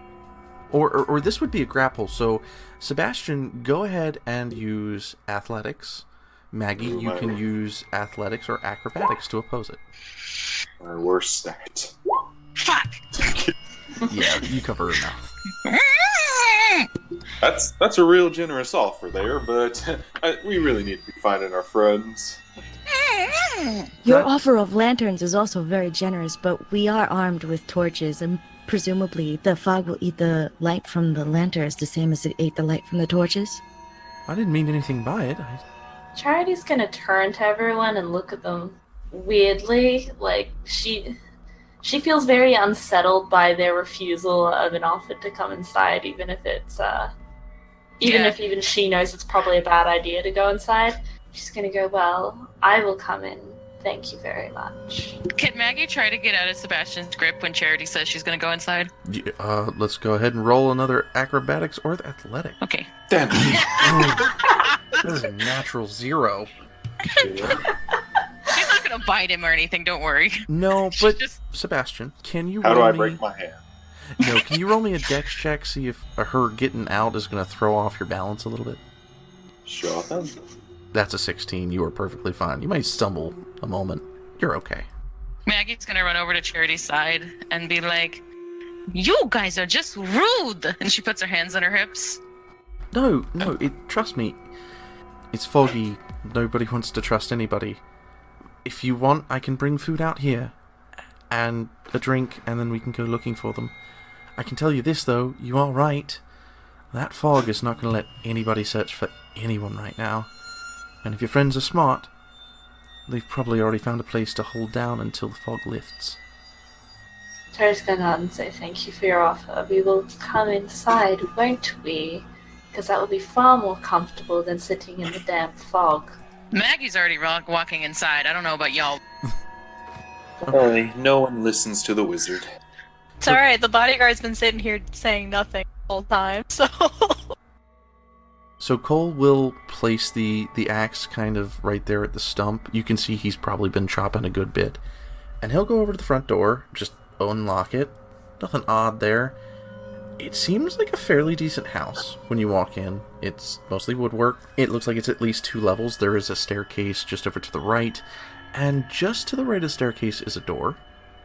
Or this would be a grapple. So, Sebastian, go ahead and use athletics. Maggie, you can use athletics or acrobatics to oppose it. My worst stat. Fuck! Yeah, you cover her mouth. That's a real generous offer there, but we really need to be finding our friends. Your offer of lanterns is also very generous, but we are armed with torches, and presumably the fog will eat the light from the lanterns the same as it ate the light from the torches. I didn't mean anything by it. Charity's gonna turn to everyone and look at them weirdly. Like, she feels very unsettled by their refusal of an offer to come inside, even if it's If even she knows it's probably a bad idea to go inside, she's going to go, well, I will come in. Thank you very much. Can Maggie try to get out of Sebastian's grip when Charity says she's going to go inside? Let's go ahead and roll another acrobatics or athletic. Okay. Damn. This is a natural 0. She's not going to bite him or anything, don't worry. No, but Sebastian, can you How roll do I me... break my hand? No, can you roll me a dex check, see if her getting out is going to throw off your balance a little bit? Sure thing. That's a 16. You are perfectly fine. You might stumble a moment. You're okay. Maggie's going to run over to Charity's side and be like, you guys are just rude! And she puts her hands on her hips. No, trust me. It's foggy. Nobody wants to trust anybody. If you want, I can bring food out here. And a drink, and then we can go looking for them. I can tell you this, though. You are right. That fog is not going to let anybody search for anyone right now. And if your friends are smart, they've probably already found a place to hold down until the fog lifts. Charity's going to nod and say, thank you for your offer. We will come inside, won't we? Because that will be far more comfortable than sitting in the damp fog. Maggie's already walking inside. I don't know about y'all. No one listens to the wizard. It's alright, the bodyguard's been sitting here saying nothing the whole time, so... So Cole will place the axe kind of right there at the stump. You can see he's probably been chopping a good bit. And he'll go over to the front door, just unlock it. Nothing odd there. It seems like a fairly decent house when you walk in. It's mostly woodwork. It looks like it's at least 2 levels. There is a staircase just over to the right. And just to the right of the staircase is a door,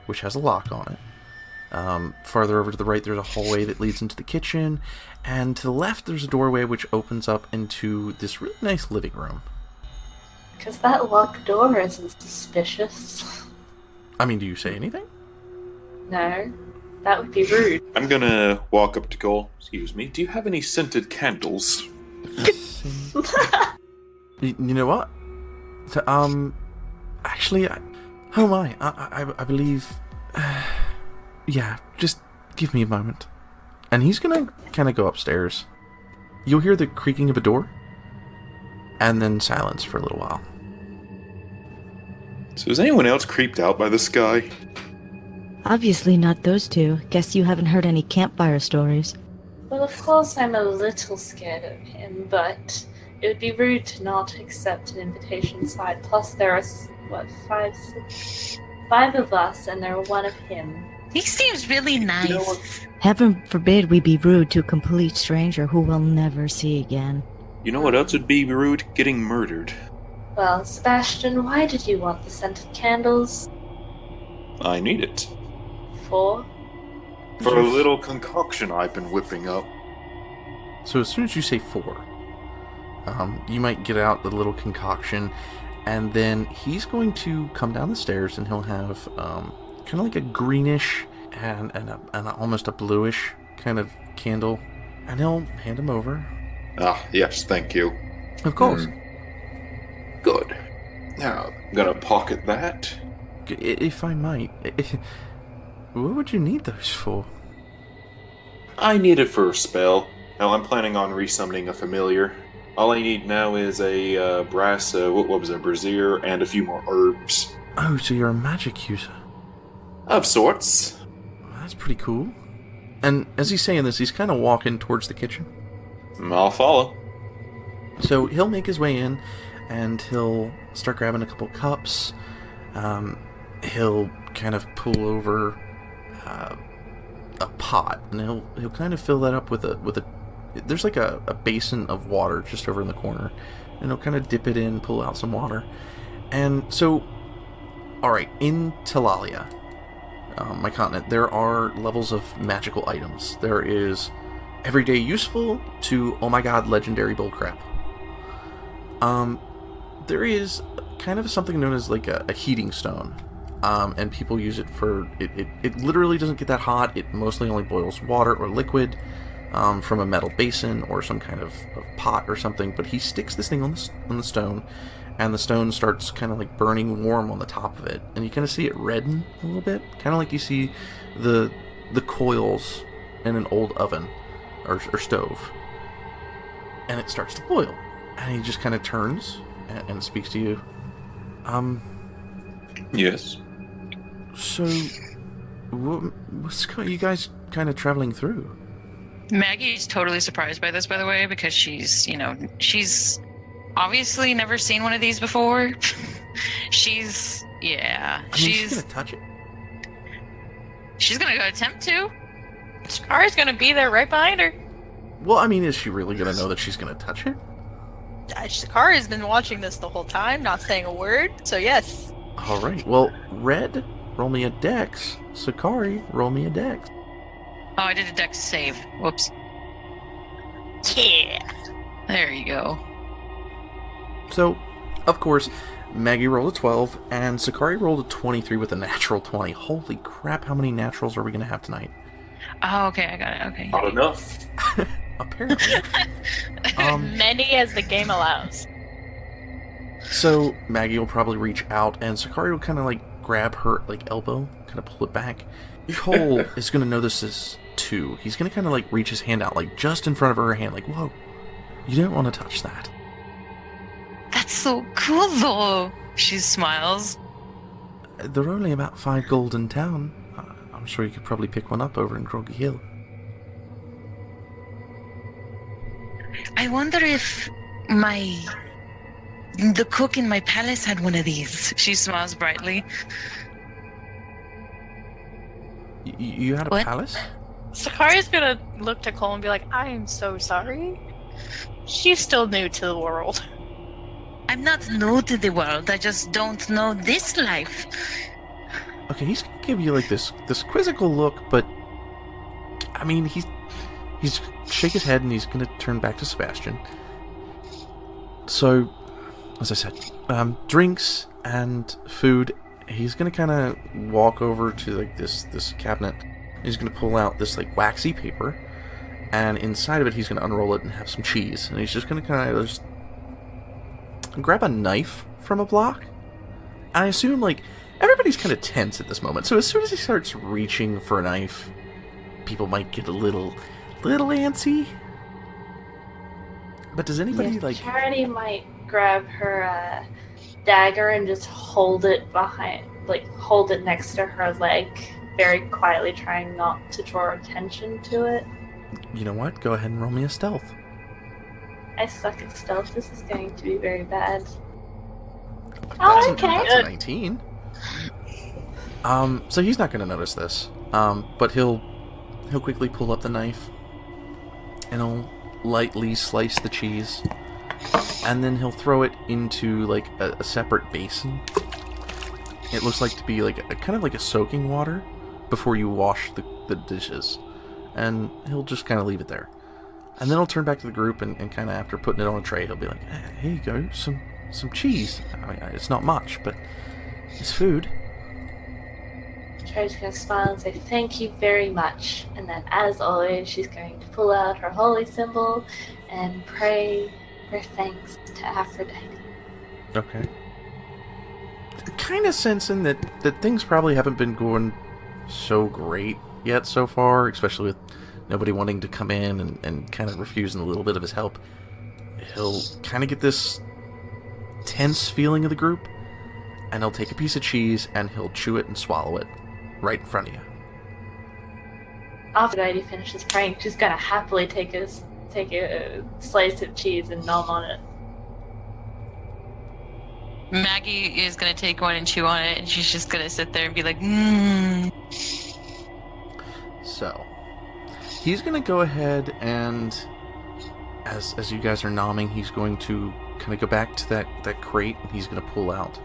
which has a lock on it. Farther over to the right, there's a hallway that leads into the kitchen. And to the left, there's a doorway which opens up into this really nice living room. Because that locked door isn't suspicious. I mean, do you say anything? No, that would be rude. I'm gonna walk up to Cole. Excuse me, do you have any scented candles? You know what? Actually, I believe... yeah, just give me a moment. And he's gonna kind of go upstairs. You'll hear the creaking of a door, and then silence for a little while. So is anyone else creeped out by this guy? Obviously not those two. Guess you haven't heard any campfire stories. Well, of course I'm a little scared of him, but it would be rude to not accept an invitation inside. Plus there are, 5 of us, and there are 1 of him. He seems really nice. You know what? Heaven forbid we be rude to a complete stranger who we'll never see again. You know what else would be rude? Getting murdered. Well, Sebastian, why did you want the scented candles? I need it. For For a little concoction I've been whipping up. So as soon as you say 4, you might get out the little concoction, and then he's going to come down the stairs, and he'll have kind of like a greenish and almost a bluish kind of candle, and he'll hand him over. Ah, yes, thank you. Of course. Good. Now, I'm gonna pocket that. If I might, what would you need those for? I need it for a spell. Now, I'm planning on resummoning a familiar. All I need now is a brass, what was it, brazier, and a few more herbs. Oh, so you're a magic user. Of sorts. That's pretty cool. And as he's saying this, he's kind of walking towards the kitchen. I'll follow. So he'll make his way in, and he'll start grabbing a couple cups. He'll kind of pull over a pot, and he'll kind of fill that up with a. There's like a basin of water just over in the corner, and he'll kind of dip it in, pull out some water, and so, all right, in Talalia, my continent, there are levels of magical items. There is everyday useful to oh my god legendary bullcrap. There is kind of something known as like a heating stone, and people use it for it literally doesn't get that hot. It mostly only boils water or liquid from a metal basin or some kind of pot or something, but he sticks this thing on the stone, and the stone starts kind of like burning warm on the top of it, and you kind of see it redden a little bit, kind of like you see the coils in an old oven or stove. and it starts to boil. And he just kind of turns and speaks to you. Yes. So, what's you guys kind of traveling through? Maggie's totally surprised by this, by the way, because she's obviously never seen one of these before. She's gonna touch it. She's gonna go attempt to. Secarrii's gonna be there right behind her. Well, I mean, is she really gonna know that she's gonna touch it? Secarrii's been watching this the whole time, not saying a word, so yes. Alright, well, Red, roll me a dex. Sicarrii, roll me a dex. Oh, I did a dex save. Whoops. Yeah. There you go. So, of course, Maggie rolled a 12, and Sicarrii rolled a 23 with a natural 20. Holy crap, how many naturals are we going to have tonight? Oh, okay, I got it. Okay. Not enough. Apparently. Many as the game allows. So, Maggie will probably reach out, and Sicarrii will kind of, grab her, elbow, kind of pull it back. Cole is going to notice this, too. He's going to kind of, reach his hand out, just in front of her hand, whoa, you don't want to touch that. That's so cool, though. She smiles. They're only about 5 gold in town. I'm sure you could probably pick one up over in Groggy Hill. I wonder if the cook in my palace had one of these. She smiles brightly. You had a What? palace? Secarrii's gonna look to Cole and be like, I am so sorry. She's still new to the world. I'm not new to the world. I just don't know this life. Okay, he's gonna give you this quizzical look, but I mean he's shake his head and he's gonna turn back to Sebastian. So, as I said, drinks and food. He's gonna kind of walk over to this cabinet. He's gonna pull out this waxy paper, and inside of it he's gonna unroll it and have some cheese. And he's just gonna kind of just grab a knife from a block. And I assume everybody's kind of tense at this moment. So as soon as he starts reaching for a knife, people might get a little antsy. But does anybody Charity might grab her dagger and just hold it hold it next to her leg, very quietly, trying not to draw attention to it. You know what? Go ahead and roll me a stealth. I suck at stealth. This is going to be very bad. That's a 19. So he's not going to notice this. But he'll quickly pull up the knife, and he'll lightly slice the cheese, and then he'll throw it into a separate basin. It looks to be kind of like a soaking water before you wash the dishes, and he'll just kind of leave it there. And then he'll turn back to the group and kind of, after putting it on a tray, he'll be like, hey, here you go, some cheese. I mean, it's not much, but it's food. Charity's going to smile and say, thank you very much. And then, as always, she's going to pull out her holy symbol and pray her thanks to Aphrodite. Okay. Kind of sensing that things probably haven't been going so great yet so far, especially with nobody wanting to come in and kind of refusing a little bit of his help. He'll kind of get this tense feeling of the group, and he'll take a piece of cheese and he'll chew it and swallow it right in front of you. Aphrodite finishes praying. She's going to happily take a slice of cheese and nom on it. Maggie is going to take one and chew on it, and she's just going to sit there and be like, mmm. So, he's going to go ahead and, as you guys are nomming, he's going to kind of go back to that crate, and he's going to pull out,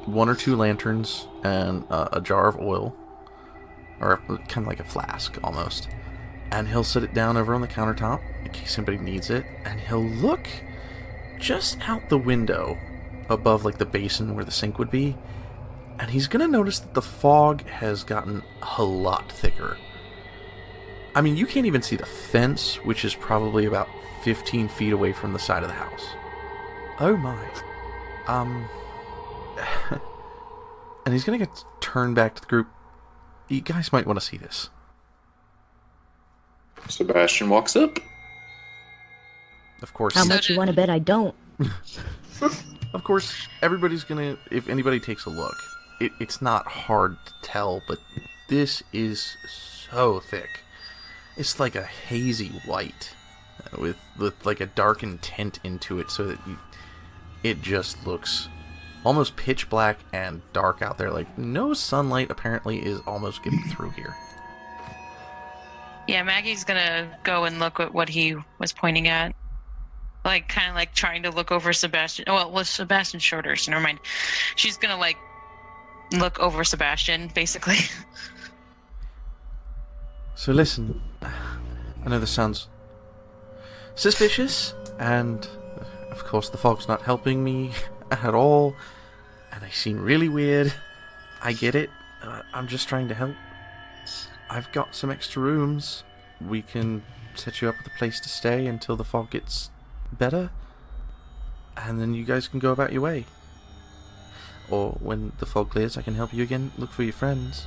one or two lanterns and a jar of oil, or kind of like a flask almost. And he'll set it down over on the countertop in case somebody needs it, and he'll look just out the window above the basin where the sink would be, and he's gonna notice that the fog has gotten a lot thicker. I mean, you can't even see the fence, which is probably about 15 feet away from the side of the house. Oh my. And he's gonna turn back to the group. You guys might want to see this. Sebastian walks up. Of course. How So much you did- want to bet I don't? Of course, everybody's gonna. If anybody takes a look, it's not hard to tell, but this is so thick. It's like a hazy white with like a darkened tint into it, so that it just looks almost pitch black and dark out there. Like no sunlight apparently is almost getting through here. Yeah, Maggie's gonna go and look at what he was pointing at. Like, kind of like trying to look over Sebastian. Oh, well, Sebastian's shorter, so never mind. She's gonna, like, look over Sebastian, basically. So listen, I know this sounds suspicious, and of course the fog's not helping me at all, and I seem really weird. I get it. I'm just trying to help. I've got some extra rooms. We can set you up with a place to stay until the fog gets better, and then you guys can go about your way. Or when the fog clears, I can help you again look for your friends.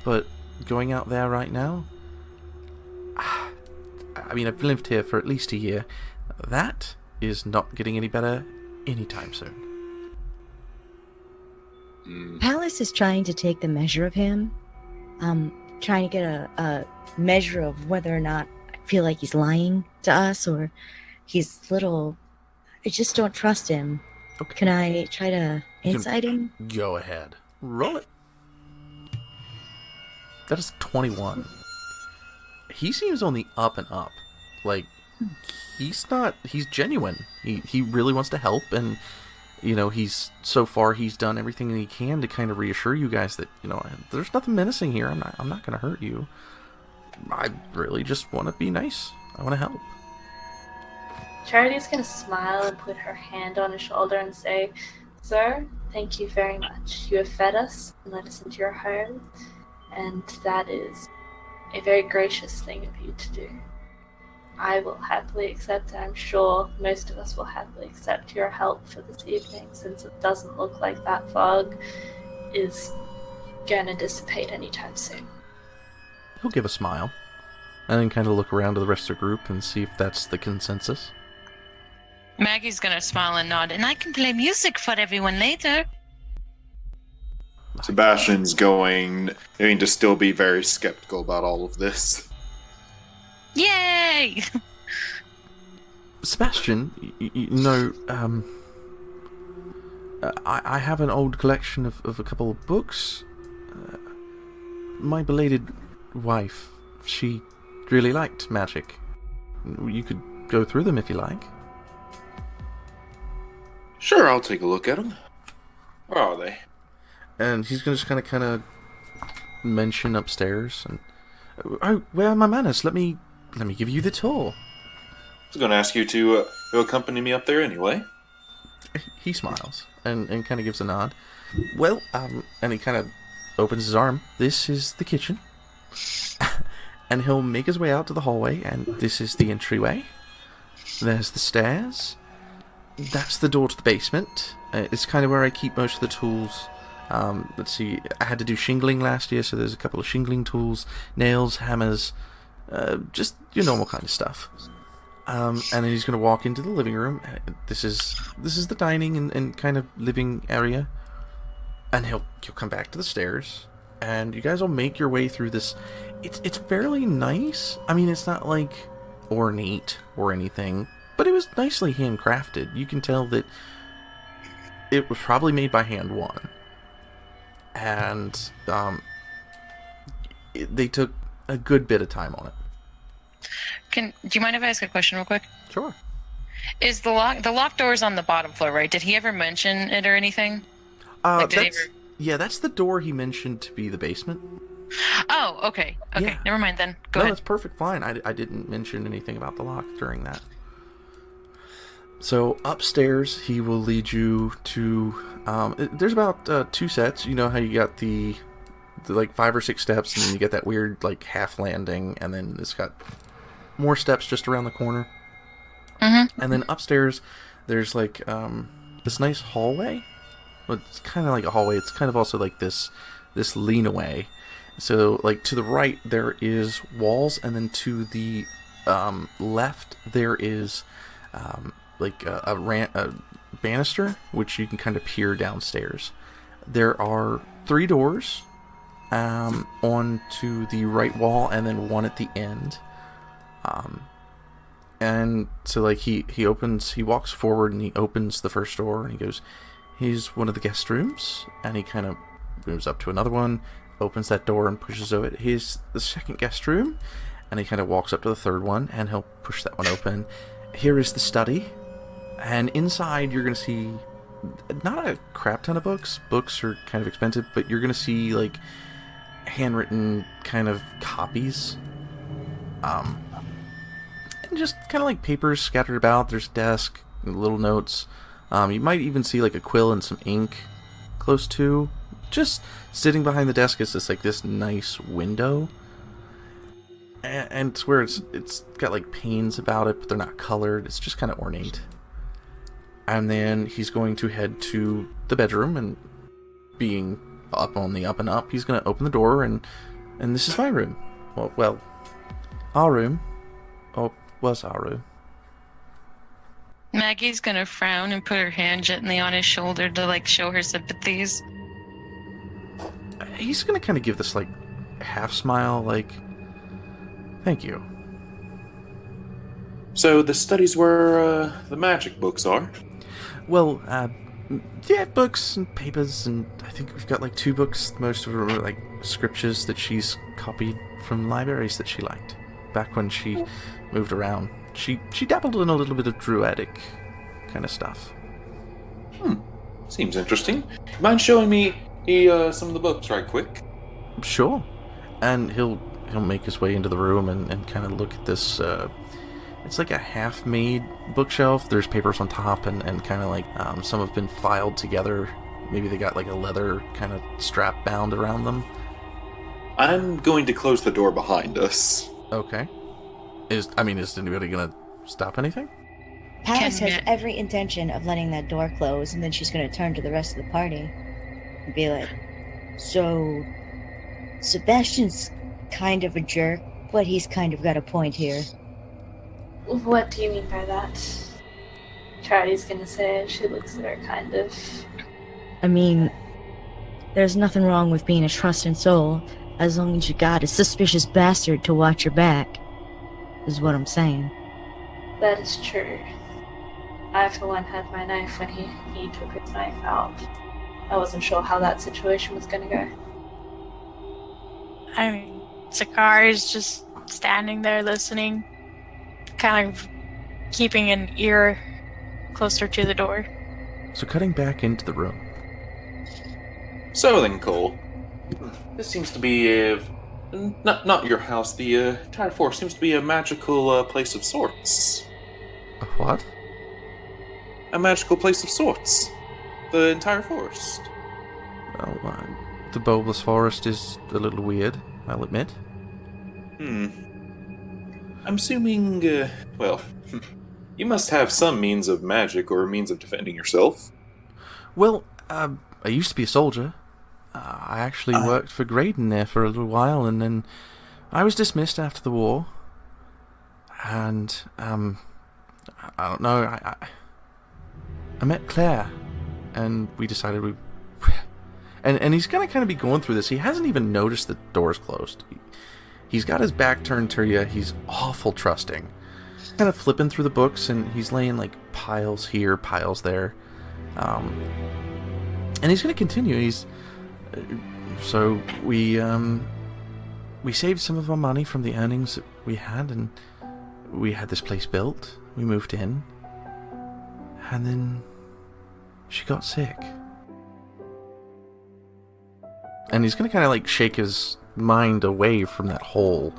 But going out there right now, I mean, I've lived here for at least a year. That is not getting any better anytime soon. Pallas is trying to take the measure of him. Trying to get a measure of whether or not I feel like he's lying to us or he's little. I just don't trust him. Okay. Can I try to You can- insight him? Go ahead. Roll it. That is 21. He seems on the up and up. Like, he's genuine. He really wants to help, and, you know, he's done everything that he can to kind of reassure you guys that, you know, there's nothing menacing here. I'm not going to hurt you. I really just want to be nice. I want to help. Charity's gonna smile and put her hand on his shoulder and say, "Sir, thank you very much. You have fed us and let us into your home, and that is a very gracious thing of you to do. I will happily accept, and I'm sure most of us will happily accept your help for this evening, since it doesn't look like that fog is gonna dissipate anytime soon." He'll give a smile, and then kind of look around to the rest of the group and see if that's the consensus. Maggie's gonna smile and nod, and I can play music for everyone later. Sebastian's going to still be very skeptical about all of this. Yay! Sebastian, you know, I have an old collection of a couple of books. My belated wife, she really liked magic. You could go through them if you like. Sure, I'll take a look at them. Where are they? And he's gonna just kind of mention upstairs. And oh, where are my manners? Let me give you the tour. I was going to ask you to accompany me up there anyway. He smiles and kind of gives a nod. Well, and he kind of opens his arm. This is the kitchen. And he'll make his way out to the hallway, and this is the entryway. There's the stairs. That's the door to the basement. It's kind of where I keep most of the tools. Let's see, I had to do shingling last year, so there's a couple of shingling tools, nails, hammers, just your normal kind of stuff. And then he's going to walk into the living room. This is the dining and kind of living area. And he'll come back to the stairs, and you guys will make your way through this. It's fairly nice. I mean, it's not like ornate or anything, but it was nicely handcrafted. You can tell that it was probably made by hand one. And they took a good bit of time on it. Do you mind if I ask a question real quick? Sure. Is the locked door is on the bottom floor, right? Did he ever mention it or anything? Did he ever... That's the door he mentioned to be the basement. Oh, okay. Okay, Yeah. never mind then. Go No, ahead. that's perfect, fine. I didn't mention anything about the lock during that. So upstairs, he will lead you to. There's about 2 sets. You know how you got the like 5 or 6 steps, and then you get that weird like half landing, and then it's got more steps just around the corner. Mm-hmm. And then upstairs, there's like this nice hallway. Well, it's kind of like a hallway. It's kind of also like this lean away. So like to the right there is walls, and then to the left there is like a banister, which you can kind of peer downstairs. There are 3 doors onto the right wall, and then one at the end. And so like he walks forward and he opens the first door and he goes, "Here's one of the guest rooms," and he kind of moves up to another one, opens that door and pushes over it. Here's the second guest room, and he kind of walks up to the third one and he'll push that one open. Here is the study, and inside you're gonna see not a crap ton of books. Books are kind of expensive, but you're gonna see like handwritten kind of copies, and just kind of like papers scattered about. There's a desk, little notes. You might even see like a quill and some ink close to. Just sitting behind the desk is this nice window, and it's where it's got like panes about it, but they're not colored. It's just kind of ornate. And then he's going to head to the bedroom, and being up on the up and up, he's going to open the door, and this is my room. Well, our room. Or was our room. Maggie's gonna frown and put her hand gently on his shoulder to like show her sympathies. He's gonna kind of give this like half smile, like, "Thank you." So the studies where the magic books are? Well, yeah, books and papers, and I think we've got like 2 books. Most of them are like scriptures that she's copied from libraries that she liked back when she moved around. She dabbled in a little bit of druidic kind of stuff. Seems interesting. Mind showing me some of the books right quick? Sure. And he'll make his way into the room and kind of look at this. It's like a half-made bookshelf. There's papers on top, and kind of like some have been filed together. Maybe they got like a leather kind of strap bound around them. I'm going to close the door behind us. Okay. Is anybody gonna stop anything? Pallas has Can- every intention of letting that door close, and then she's going to turn to the rest of the party and be like, "So, Sebastian's kind of a jerk, but he's kind of got a point here." What do you mean by that? Charity's gonna say as she looks at her kind of. I mean, there's nothing wrong with being a trusting soul, as long as you got a suspicious bastard to watch your back, is what I'm saying. That is true. I, for one, had my knife when he took his knife out. I wasn't sure how that situation was gonna go. I mean, Sicarrii's just standing there listening, kind of keeping an ear closer to the door. So cutting back into the room. So then, Cole, this seems to be not your house. The entire forest seems to be a magical place of sorts. A what? A magical place of sorts. The entire forest. Oh, the bulbous forest is a little weird, I'll admit. I'm assuming, you must have some means of magic or means of defending yourself. Well, I used to be a soldier. I actually worked for Goennier for a little while, and then I was dismissed after the war. And, I don't know, I met Claire, and we decided and he's gonna kind of be going through this. He hasn't even noticed the door's closed. He's got his back turned to you. He's awful trusting. Kind of flipping through the books, and he's laying like piles here, piles there. And he's gonna continue. So we saved some of our money from the earnings that we had, and we had this place built. We moved in, and then she got sick. And he's gonna kind of like shake his mind away from that whole,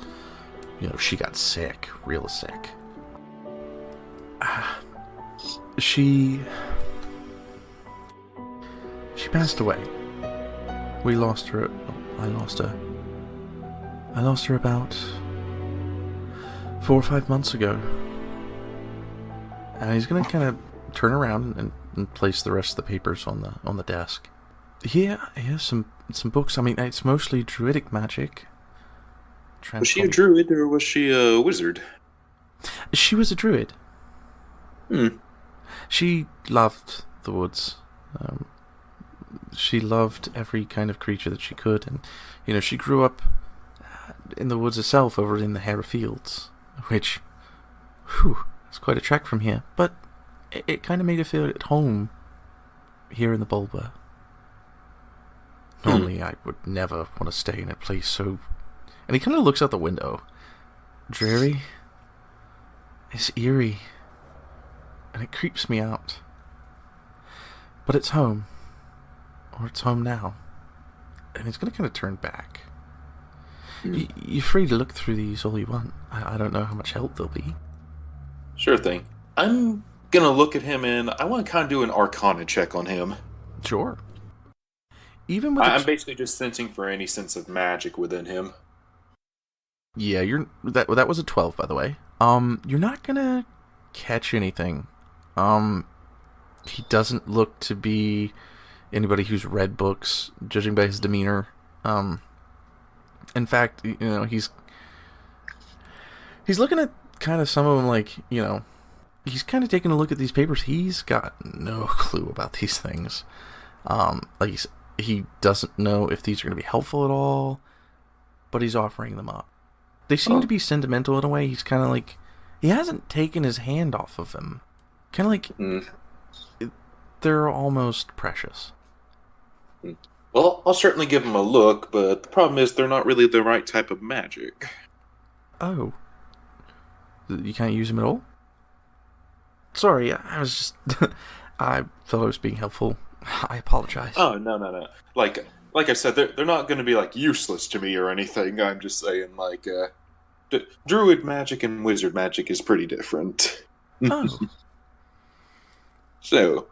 she got sick, real sick. She passed away. We lost her. I lost her. I lost her about 4 or 5 months ago. And he's gonna kind of turn around and place the rest of the papers on the desk. Here's some books. I mean, it's mostly druidic magic. Was she a druid or was she a wizard? She was a druid. Hmm. She loved the woods. She loved every kind of creature that she could, and she grew up in the woods herself, over in the Harrow Fields, which, is quite a trek from here. But it kind of made her feel at home here in the Bulba. Normally, I would never want to stay in a place so. And he kind of looks out the window. Dreary. It's eerie. And it creeps me out. But it's home. Or it's home now. And he's going to kind of turn back. You're free to look through these all you want. I don't know how much help they'll be. Sure thing. I'm going to look at him and I want to kind of do an Arcana check on him. Sure. Even with I'm basically just sensing for any sense of magic within him. Yeah, that was a 12, by the way. You're not gonna catch anything. He doesn't look to be anybody who's read books, judging by his demeanor. In fact, he's looking at kind of some of them like, he's kind of taking a look at these papers. He's got no clue about these things. He doesn't know if these are going to be helpful at all, but he's offering them up. They seem to be sentimental in a way. He's kind of like, he hasn't taken his hand off of them. Kind of like, they're almost precious. Well, I'll certainly give them a look, but the problem is they're not really the right type of magic. Oh. You can't use them at all? Sorry, I was just... I thought I was being helpful. I apologize. Oh, no. Like I said, they're not going to be, useless to me or anything. I'm just saying, druid magic and wizard magic is pretty different. Oh. So,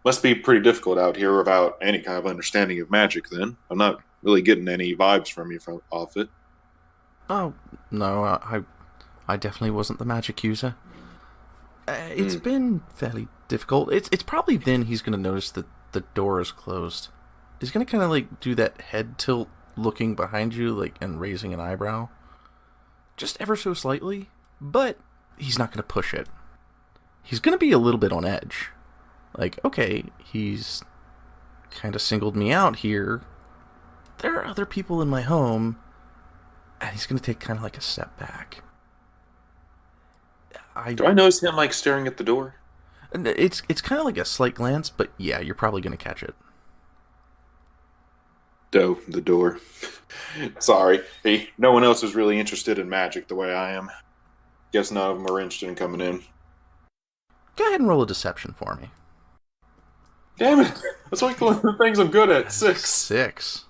must be pretty difficult out here without any kind of understanding of magic, then. I'm not really getting any vibes from you off it. Oh, no, I definitely wasn't the magic user. It's been fairly difficult. It's probably then he's going to notice that the door is closed. He's going to kind of, do that head tilt looking behind you, and raising an eyebrow. Just ever so slightly, but he's not going to push it. He's going to be a little bit on edge. Okay, he's kind of singled me out here. There are other people in my home, and he's going to take kind of a step back. Do I notice him, staring at the door? It's kind of like a slight glance, but yeah, you're probably going to catch it. The door. Sorry. Hey, no one else is really interested in magic the way I am. Guess none of them are interested in coming in. Go ahead and roll a deception for me. Damn it! That's one of the things I'm good at. 6. 6.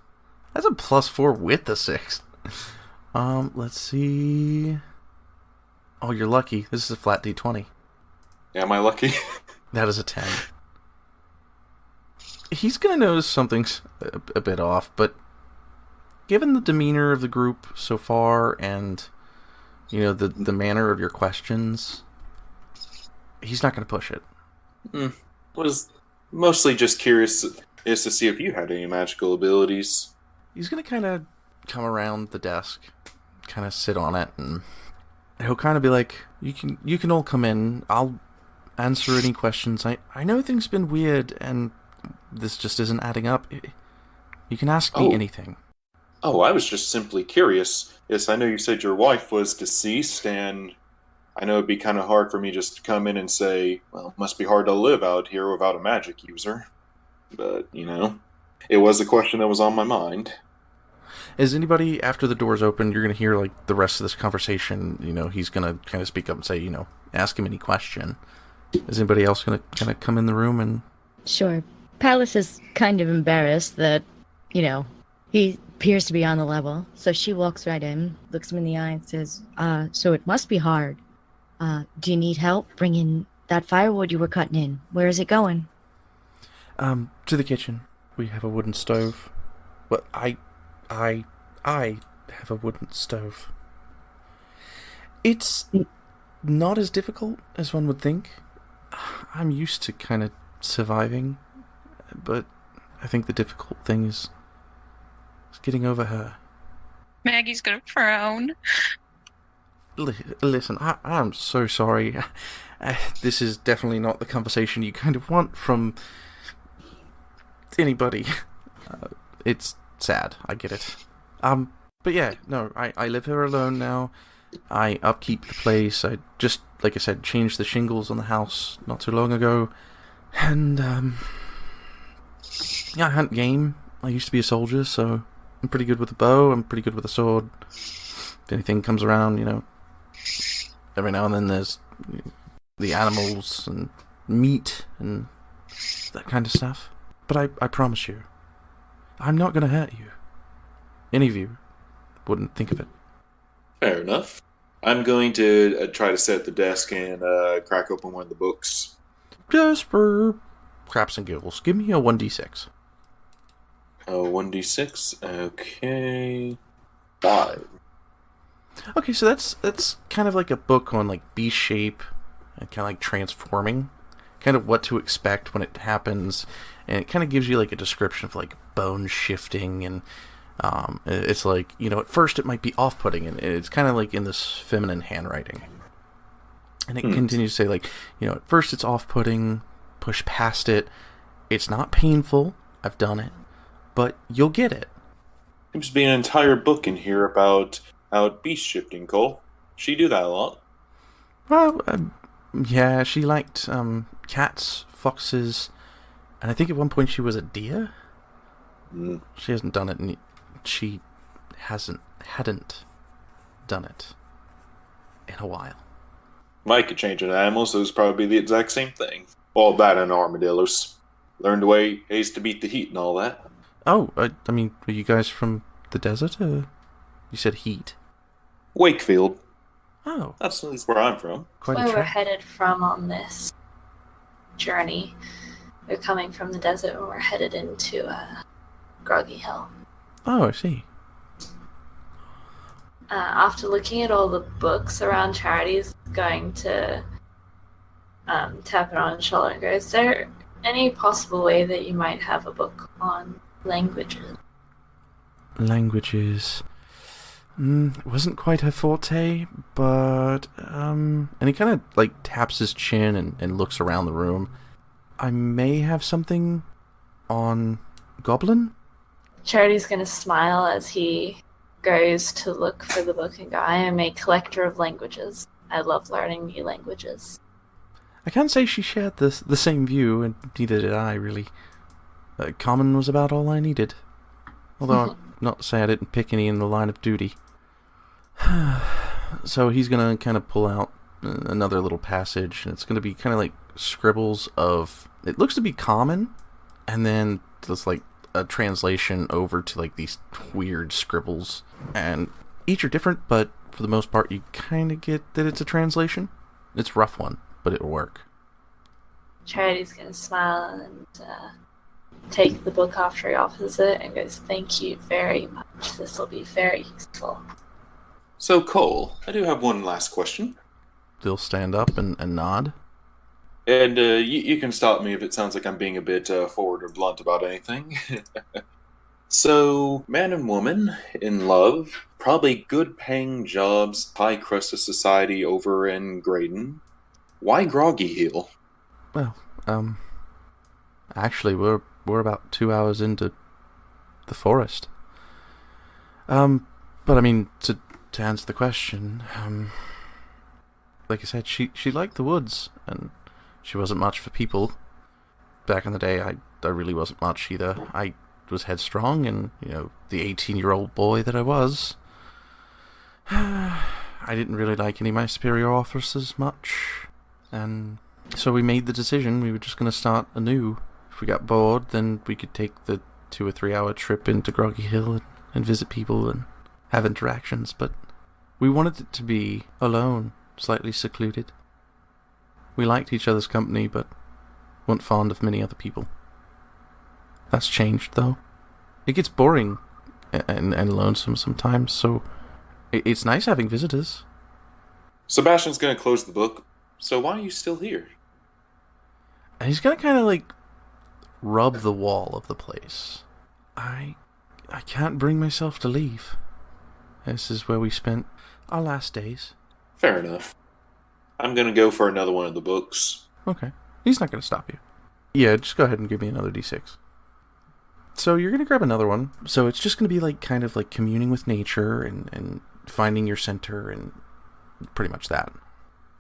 That's a +4 with the 6. Let's see... Oh, you're lucky. This is a flat D20. Am I lucky? That is a 10. He's going to notice something's a bit off, but given the demeanor of the group so far and, the manner of your questions, he's not going to push it. Was mostly just curious as to see if you had any magical abilities. He's going to kind of come around the desk, kind of sit on it, and he'll kind of be like, you can all come in. I'll answer any questions. I know things have been weird, and this just isn't adding up. You can ask me anything. Oh, I was just simply curious. Yes, I know you said your wife was deceased, and I know it'd be kind of hard for me just to come in and say, well, it must be hard to live out here without a magic user. But, it was a question that was on my mind. Is anybody, after the door's open, you're going to hear, the rest of this conversation, he's going to kind of speak up and say, ask him any question. Is anybody else going to kind of come in the room and... Sure. Pallas is kind of embarrassed that, he appears to be on the level. So she walks right in, looks him in the eye and says, so it must be hard. Do you need help bringing that firewood you were cutting in? Where is it going? To the kitchen. We have a wooden stove. Well, I have a wooden stove. It's not as difficult as one would think. I'm used to kind of surviving, but I think the difficult thing is getting over her. Maggie's gonna frown. listen, I'm so sorry. This is definitely not the conversation you kind of want from anybody. It's sad, I get it. But yeah, no, I live here alone now. I upkeep the place. I just, like I said, changed the shingles on the house not too long ago. And, yeah, I hunt game. I used to be a soldier, so I'm pretty good with a bow. I'm pretty good with a sword. If anything comes around, every now and then there's the animals and meat and that kind of stuff. But I promise you, I'm not going to hurt you. Any of you wouldn't think of it. Fair enough. I'm going to try to sit at the desk and crack open one of the books. Just for craps and giggles, give me a 1d6. Oh, 1d6. Okay. 5. Okay, so that's kind of like a book on like beast shape and kind of like transforming, kind of what to expect when it happens, and it kind of gives you like a description of like bone shifting, and it's like, at first it might be off-putting, and it's kind of like in this feminine handwriting, and it continues to say like, at first it's off-putting, push past it, it's not painful, I've done it, but you'll get it. Seems to be an entire book in here about beast shifting, Cole. She do that a lot. Well, yeah, she liked cats, foxes, and I think at one point she was a deer. She hasn't done it, and she hadn't done it in a while. Mike could change an animal, so it's probably the exact same thing. All that and armadillos. Learned the way ways to beat the heat and all that. Oh, I mean, are you guys from the desert? You said heat. Wakefield. Oh. That's at least where I'm from. Quite Where a we're trip. headed from on this journey. We're coming from the desert and we're headed into Groggy Hill. Oh, I see. After looking at all the books around, Charity's going to tap it on his shoulder and go, is there any possible way that you might have a book on languages? Languages. It wasn't quite her forte, but, and he kind of, like, taps his chin and looks around the room. I may have something on Goblin? Charity's going to smile as he goes to look for the book and go, I am a collector of languages. I love learning new languages. I can't say she shared the same view, and neither did I, really. Common was about all I needed. Although, not to say I didn't pick any in the line of duty. So he's going to kind of pull out another little passage, and it's going to be kind of like scribbles of... It looks to be common, and then there's like a translation over to like these weird scribbles. And each are different, but for the most part, you kind of get that it's a translation. It's a rough one, but it'll work. Charity's going to smile and take the book after he offers it and goes, thank you very much. This will be very useful. So, Cole, I do have one last question. They'll stand up and nod. And you can stop me if it sounds like I'm being a bit forward or blunt about anything. So, man and woman, in love, probably good-paying jobs, high crust of society over in Graydon. Why Groggy Hill? Well, actually, we're about 2 hours into the forest. But I mean, to answer the question, like I said, she liked the woods, and she wasn't much for people. Back in the day, I really wasn't much either. I was headstrong, and, the 18-year-old boy that I was, I didn't really like any of my superior officers much, and so we made the decision we were just going to start anew. If we got bored, then we could take the 2 or 3 hour trip into Groggy Hill and visit people and have interactions, but we wanted it to be alone, slightly secluded. We liked each other's company, but weren't fond of many other people. That's changed, though. It gets boring and lonesome sometimes, so it's nice having visitors. Sebastian's going to close the book, so why are you still here? And he's going to kind of, like, rub the wall of the place. I can't bring myself to leave. This is where we spent our last days. Fair enough. I'm gonna go for another one of the books. Okay. He's not going to stop you. Yeah, just go ahead and give me another d6. So you're going to grab another one. So it's just going to be like kind of like communing with nature and finding your center and pretty much that.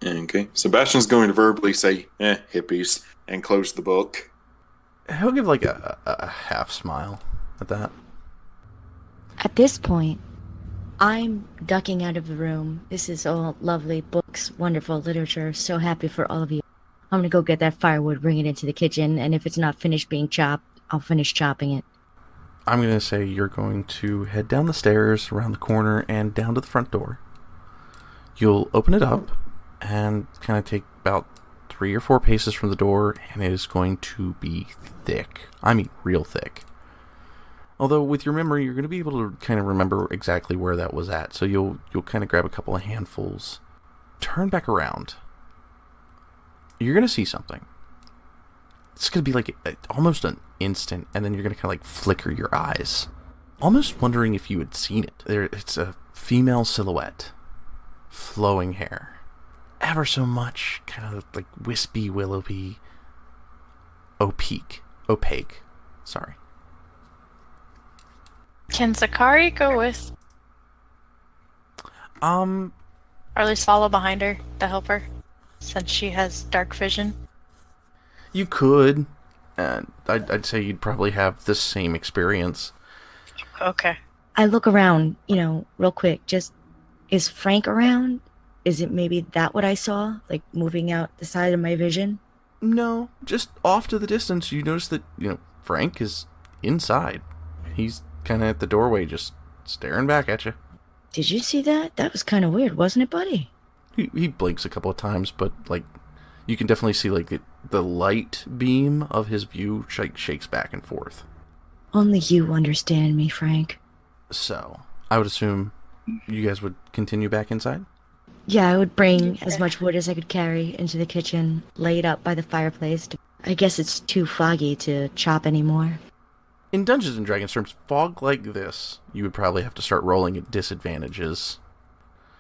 Okay. Sebastian's going to verbally say, hippies, and close the book. He'll give like a half smile at that. At this point, I'm ducking out of the room. This is all lovely books, wonderful literature. So happy for all of you. I'm gonna go get that firewood, bring it into the kitchen, and if it's not finished being chopped, I'll finish chopping it. I'm going to say you're going to head down the stairs, around the corner, and down to the front door. You'll open it up and kind of take about 3 or 4 paces from the door, and it is going to be thick. I mean, real thick. Although, with your memory, you're going to be able to kind of remember exactly where that was at, so you'll kind of grab a couple of handfuls. Turn back around. You're going to see something. It's going to be like almost an instant, and then you're going to kind of like flicker your eyes. Almost wondering if you had seen it. It's a female silhouette. Flowing hair. Ever so much, kind of like wispy, willowy, opaque. Sorry. Can Sicarri go with? Or at least follow behind her to help her, since she has dark vision. You could. I'd say you'd probably have the same experience. Okay. I look around, real quick. Just, is Frank around? Is it maybe that what I saw? Like, moving out the side of my vision? No, just off to the distance, you notice that, Frank is inside. He's kind of at the doorway, just staring back at you. Did you see that? That was kind of weird, wasn't it, buddy? He blinks a couple of times, but, you can definitely see, the light beam of his view shakes back and forth. Only you understand me, Frank. So, I would assume you guys would continue back inside? Yeah, I would bring as much wood as I could carry into the kitchen, lay it up by the fireplace. I guess it's too foggy to chop anymore. In Dungeons & Dragons terms, fog like this, you would probably have to start rolling at disadvantages.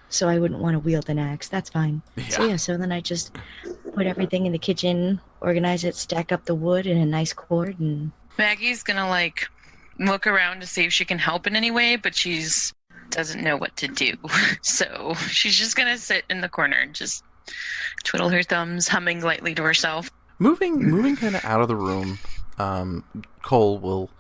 So I wouldn't want to wield an axe. That's fine. Yeah. So then I just put everything in the kitchen, organize it, stack up the wood in a nice cord, and... Maggie's gonna, look around to see if she can help in any way, but she's doesn't know what to do. So she's just gonna sit in the corner and just twiddle her thumbs, humming lightly to herself. Moving kind of out of the room, Cole will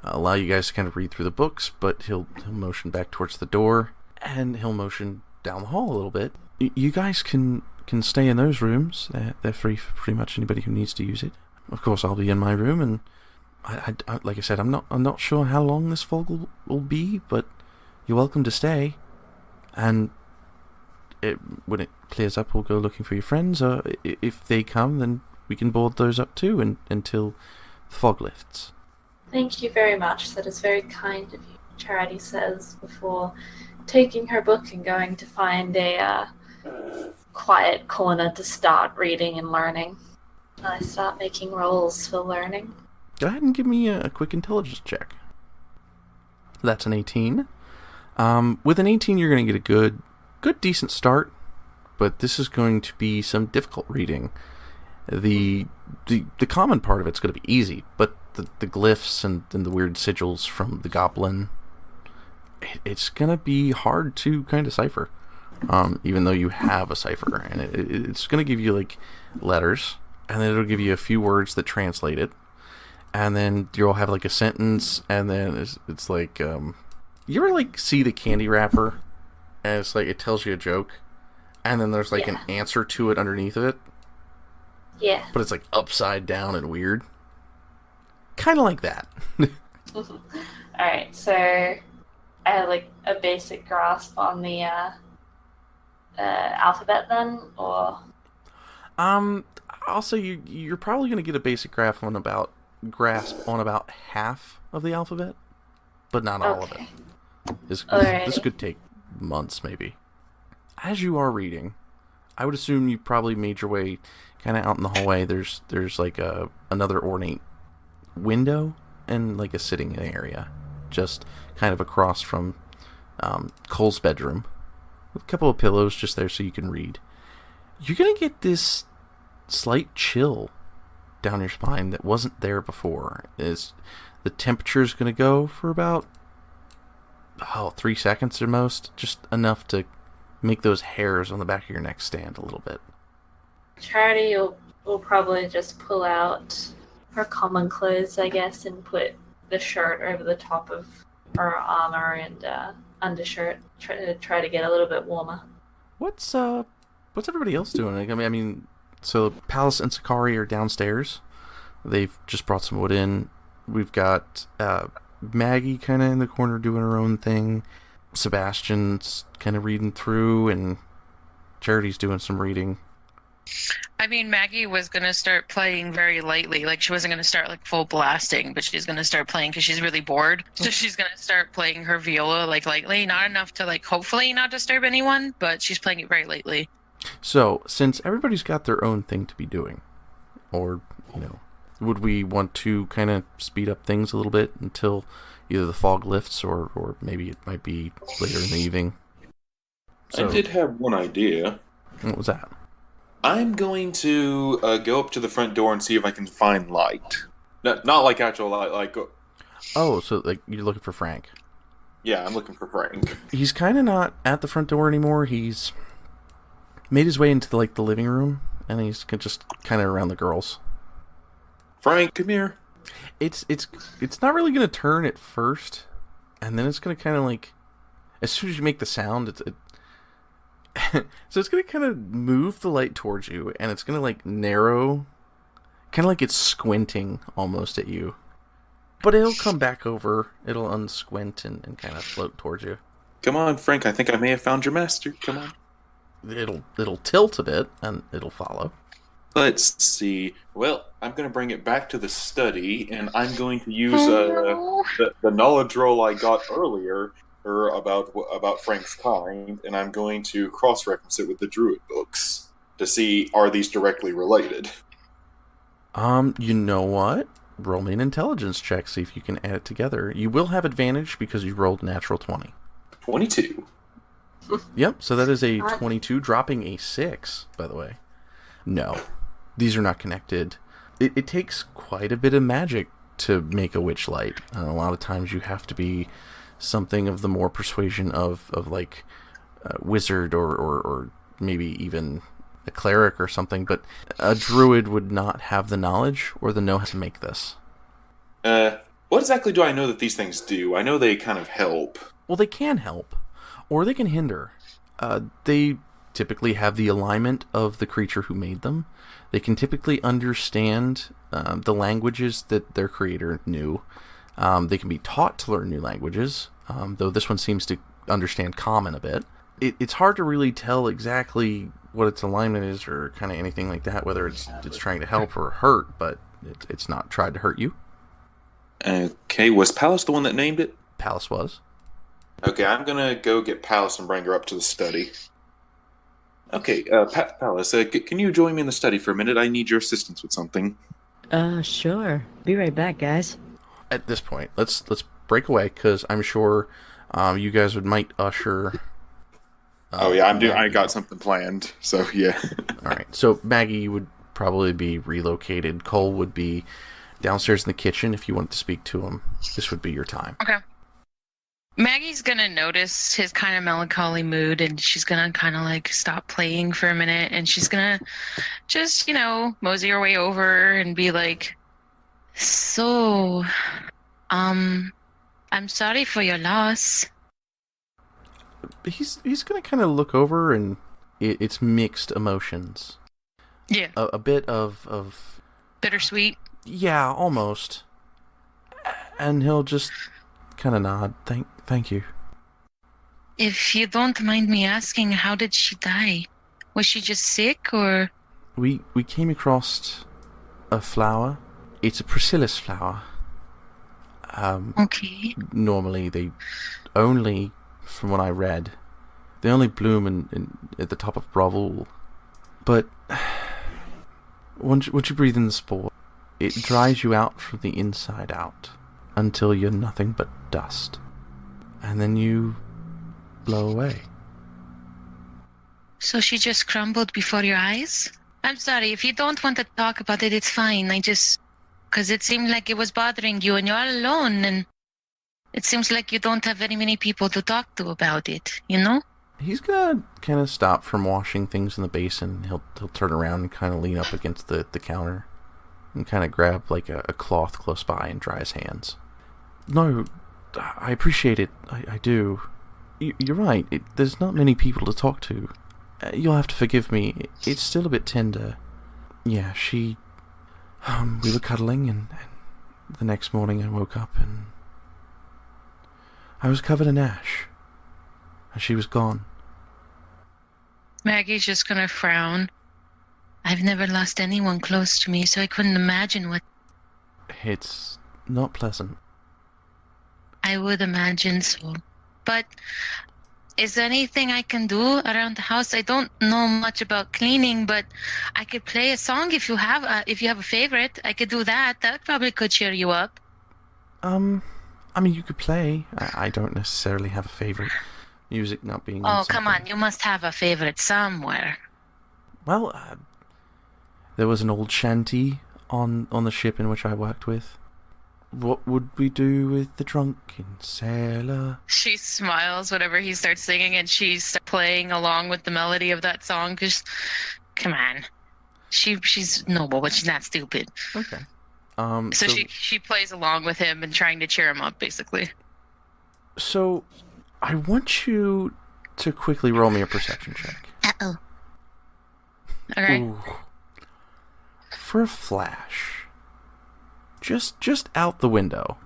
allow you guys to kind of read through the books, but he'll motion back towards the door, and he'll motion down the hall a little bit. You guys can stay in those rooms. They're free for pretty much anybody who needs to use it. Of course, I'll be in my room, and I like I said, I'm not sure how long this fog will be, but you're welcome to stay. And when it clears up, we'll go looking for your friends. Or if they come, then we can board those up too, until the fog lifts. Thank you very much. That is very kind of you, Charity says, before taking her book and going to find a quiet corner to start reading and learning. I start making rolls for learning. Go ahead and give me a quick intelligence check. That's an 18. With an 18, you're going to get a good decent start, but this is going to be some difficult reading. The common part of it's going to be easy, but the glyphs and the weird sigils from the goblin, it's going to be hard to kind of cipher, even though you have a cipher, and it's going to give you letters, and then it'll give you a few words that translate it, and then you'll have a sentence, and then it's you ever see the candy wrapper, and it's it tells you a joke, and then there's an answer to it underneath of it. Yeah. But it's upside down and weird. Kind of like that. Alright, so I have a basic grasp on the alphabet then, or? Also, you're probably going to get a basic grasp on about half of the alphabet, but not all of it. This could take months, maybe. As you are reading, I would assume you probably made your way kind of out in the hallway. There's another ornate window and a sitting area, just kind of across from Cole's bedroom. with a couple of pillows just there so you can read. You're going to get this slight chill down your spine that wasn't there before. The temperature's going to go for about 3 seconds or most, just enough to make those hairs on the back of your neck stand a little bit. Charity will probably just pull out her common clothes, I guess, and put the shirt over the top of her armor and undershirt, try to get a little bit warmer. What's everybody else doing? I mean, so Pallas and Sicarri are downstairs. They've just brought some wood in. We've got Maggie kind of in the corner doing her own thing. Sebastian's kind of reading through, and Charity's doing some reading. I mean, Maggie was going to start playing very lightly. Like, she wasn't going to start, like, full blasting, but she's going to start playing because she's really bored. So she's going to start playing her viola, like, lightly. Not enough to, like, hopefully not disturb anyone, but she's playing it very lightly. So, since everybody's got their own thing to be doing, or, would we want to kind of speed up things a little bit until either the fog lifts or maybe it might be later in the evening? So, I did have one idea. What was that? I'm going to go up to the front door and see if I can find light. Not like actual light, like... Oh, so like you're looking for Frank. Yeah, I'm looking for Frank. He's kind of not at the front door anymore. He's made his way into the living room, and he's just kind of around the girls. Frank, come here. It's not really going to turn at first, and then it's going to kind of as soon as you make the sound, so it's going to kind of move the light towards you, and it's going to narrow, kind of like it's squinting almost at you. But it'll come back over, it'll unsquint and kind of float towards you. Come on, Frank, I think I may have found your master. Come on. It'll tilt a bit, and it'll follow. Let's see. Well, I'm going to bring it back to the study, and I'm going to use the knowledge roll I got earlier about Frank's kind, and I'm going to cross-reference it with the Druid books to see, are these directly related? You know what? Roll me an intelligence check, see if you can add it together. You will have advantage because you rolled natural 20. 22. Yep, so that is a 22, dropping a 6, by the way. No, these are not connected. It takes quite a bit of magic to make a witch light. A lot of times you have to be something of the more persuasion of wizard or maybe even a cleric or something, but a druid would not have the knowledge or the know-how to make this. What exactly do I know that these things do? I know they kind of help. Well, they can help, or they can hinder. They typically have the alignment of the creature who made them. They can typically understand the languages that their creator knew. They can be taught to learn new languages, though this one seems to understand Common a bit. It's hard to really tell exactly what its alignment is or kind of anything like that, whether it's trying to help or hurt, but it's not tried to hurt you. Okay, was Pallas the one that named it? Pallas was. Okay, I'm going to go get Pallas and bring her up to the study. Okay, Pallas, can you join me in the study for a minute? I need your assistance with something. Sure. Be right back, guys. At this point, let's break away, because I'm sure you guys might usher... I got something planned, so yeah. Alright, so Maggie would probably be relocated. Cole would be downstairs in the kitchen if you wanted to speak to him. This would be your time. Okay. Maggie's gonna notice his kind of melancholy mood, and she's gonna kind of stop playing for a minute, and she's gonna just, mosey her way over and be like, "So, I'm sorry for your loss." He's gonna kind of look over, and it's mixed emotions. Yeah. A bit of bittersweet. Yeah, almost. And he'll just kind of nod. Thank you. If you don't mind me asking, how did she die? Was she just sick, or? We came across a flower. It's a Priscilla's flower. Okay. Normally they only, from what I read, they only bloom at the top of Bravul. But once you breathe in the spore, it dries you out from the inside out until you're nothing but dust. And then you blow away. So she just crumbled before your eyes? I'm sorry, if you don't want to talk about it, it's fine. Because it seemed like it was bothering you and you're all alone, and it seems like you don't have very many people to talk to about it, you know? He's gonna kind of stop from washing things in the basin. He'll turn around and kind of lean up against the counter and kind of grab like a cloth close by and dry his hands. No, I appreciate it. I do. You're right. There's not many people to talk to. You'll have to forgive me. It's still a bit tender. Yeah, we were cuddling, and the next morning I woke up and I was covered in ash. And she was gone. Maggie's just gonna frown. I've never lost anyone close to me, so I couldn't imagine what... It's not pleasant. I would imagine so. But is there anything I can do around the house? I don't know much about cleaning, but I could play a song if you have a favorite. I could do that. That probably could cheer you up. I mean, you could play. I don't necessarily have a favorite. Music not being... Oh, come on. You must have a favorite somewhere. Well, there was an old shanty on the ship in which I worked with. What would we do with the drunken sailor? She smiles whenever he starts singing, and she's playing along with the melody of that song. Because, come on, she's noble, but she's not stupid. Okay. So she plays along with him and trying to cheer him up, basically. So, I want you to quickly roll me a perception check. Uh-oh. Okay. Ooh. For a flash. Just out the window,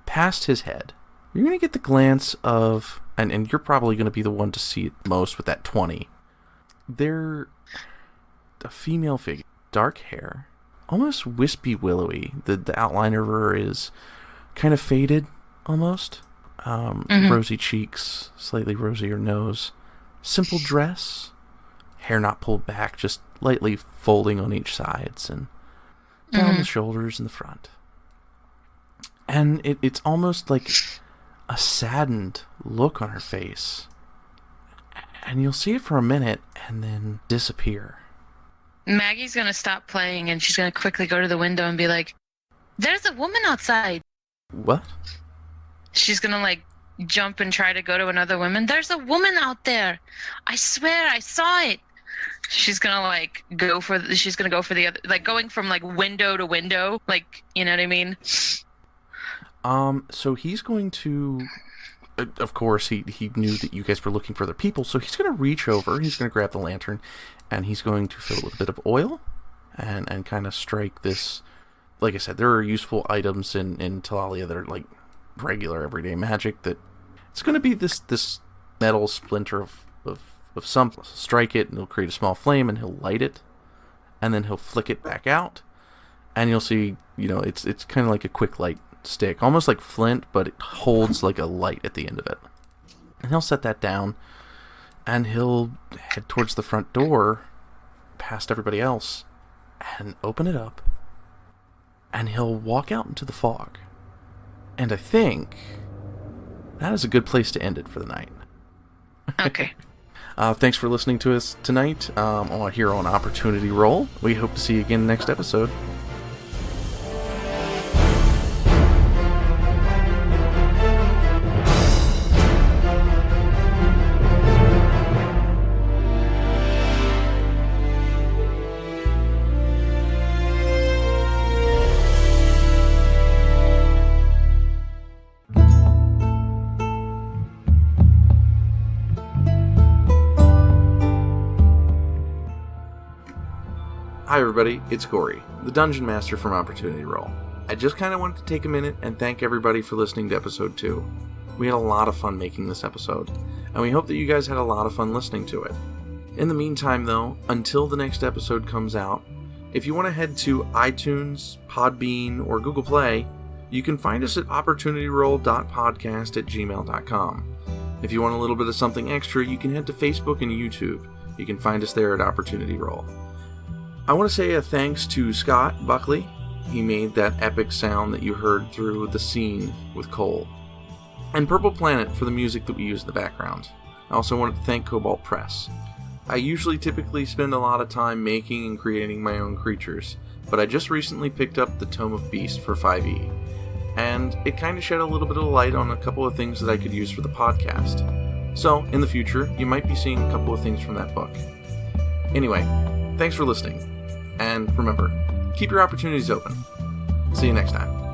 past his head, you're going to get the glance of, and you're probably going to be the one to see it most with that 20. They're a female figure, dark hair, almost wispy willowy. The outline of her is kind of faded, almost. Rosy cheeks, slightly rosier nose, simple dress, hair not pulled back, just lightly folding on each sides, and down the shoulders and the front. And it's almost like a saddened look on her face. And you'll see it for a minute and then disappear. Maggie's going to stop playing, and she's going to quickly go to the window and be like, there's a woman outside. What? She's going to, like, jump and try to go to another woman. There's a woman out there. I swear I saw it. She's gonna go for the other, like going from like window to window, like, you know what I mean? So he's going to, of course, he knew that you guys were looking for other people, so he's going to reach over, he's going to grab the lantern, and he's going to fill it with a bit of oil, and kind of strike this. Like I said, there are useful items in Talalia that are like regular everyday magic, that it's going to be this metal splinter of some. Strike it, and it'll create a small flame, and he'll light it, and then he'll flick it back out, and you'll see, it's kind of like a quick light stick, almost like flint, but it holds like a light at the end of it. And he'll set that down, and he'll head towards the front door, past everybody else, and open it up, and he'll walk out into the fog. And I think that is a good place to end it for the night. Okay. Thanks for listening to us tonight on Hero on Opportunity Roll. We hope to see you again next episode. Hi everybody, it's Corey, the Dungeon Master from Opportunity Roll. I just kind of wanted to take a minute and thank everybody for listening to episode 2. We had a lot of fun making this episode, and we hope that you guys had a lot of fun listening to it. In the meantime though, until the next episode comes out, if you want to head to iTunes, Podbean, or Google Play, you can find us at opportunityroll.podcast@gmail.com. If you want a little bit of something extra, you can head to Facebook and YouTube. You can find us there at Opportunity Roll. I want to say a thanks to Scott Buckley. He made that epic sound that you heard through the scene with Cole. And Purple Planet for the music that we use in the background. I also wanted to thank Kobold Press. I usually typically spend a lot of time making and creating my own creatures, but I just recently picked up the Tome of Beast for 5e, and it kind of shed a little bit of light on a couple of things that I could use for the podcast. So, in the future, you might be seeing a couple of things from that book. Anyway, thanks for listening, and remember, keep your opportunities open. See you next time.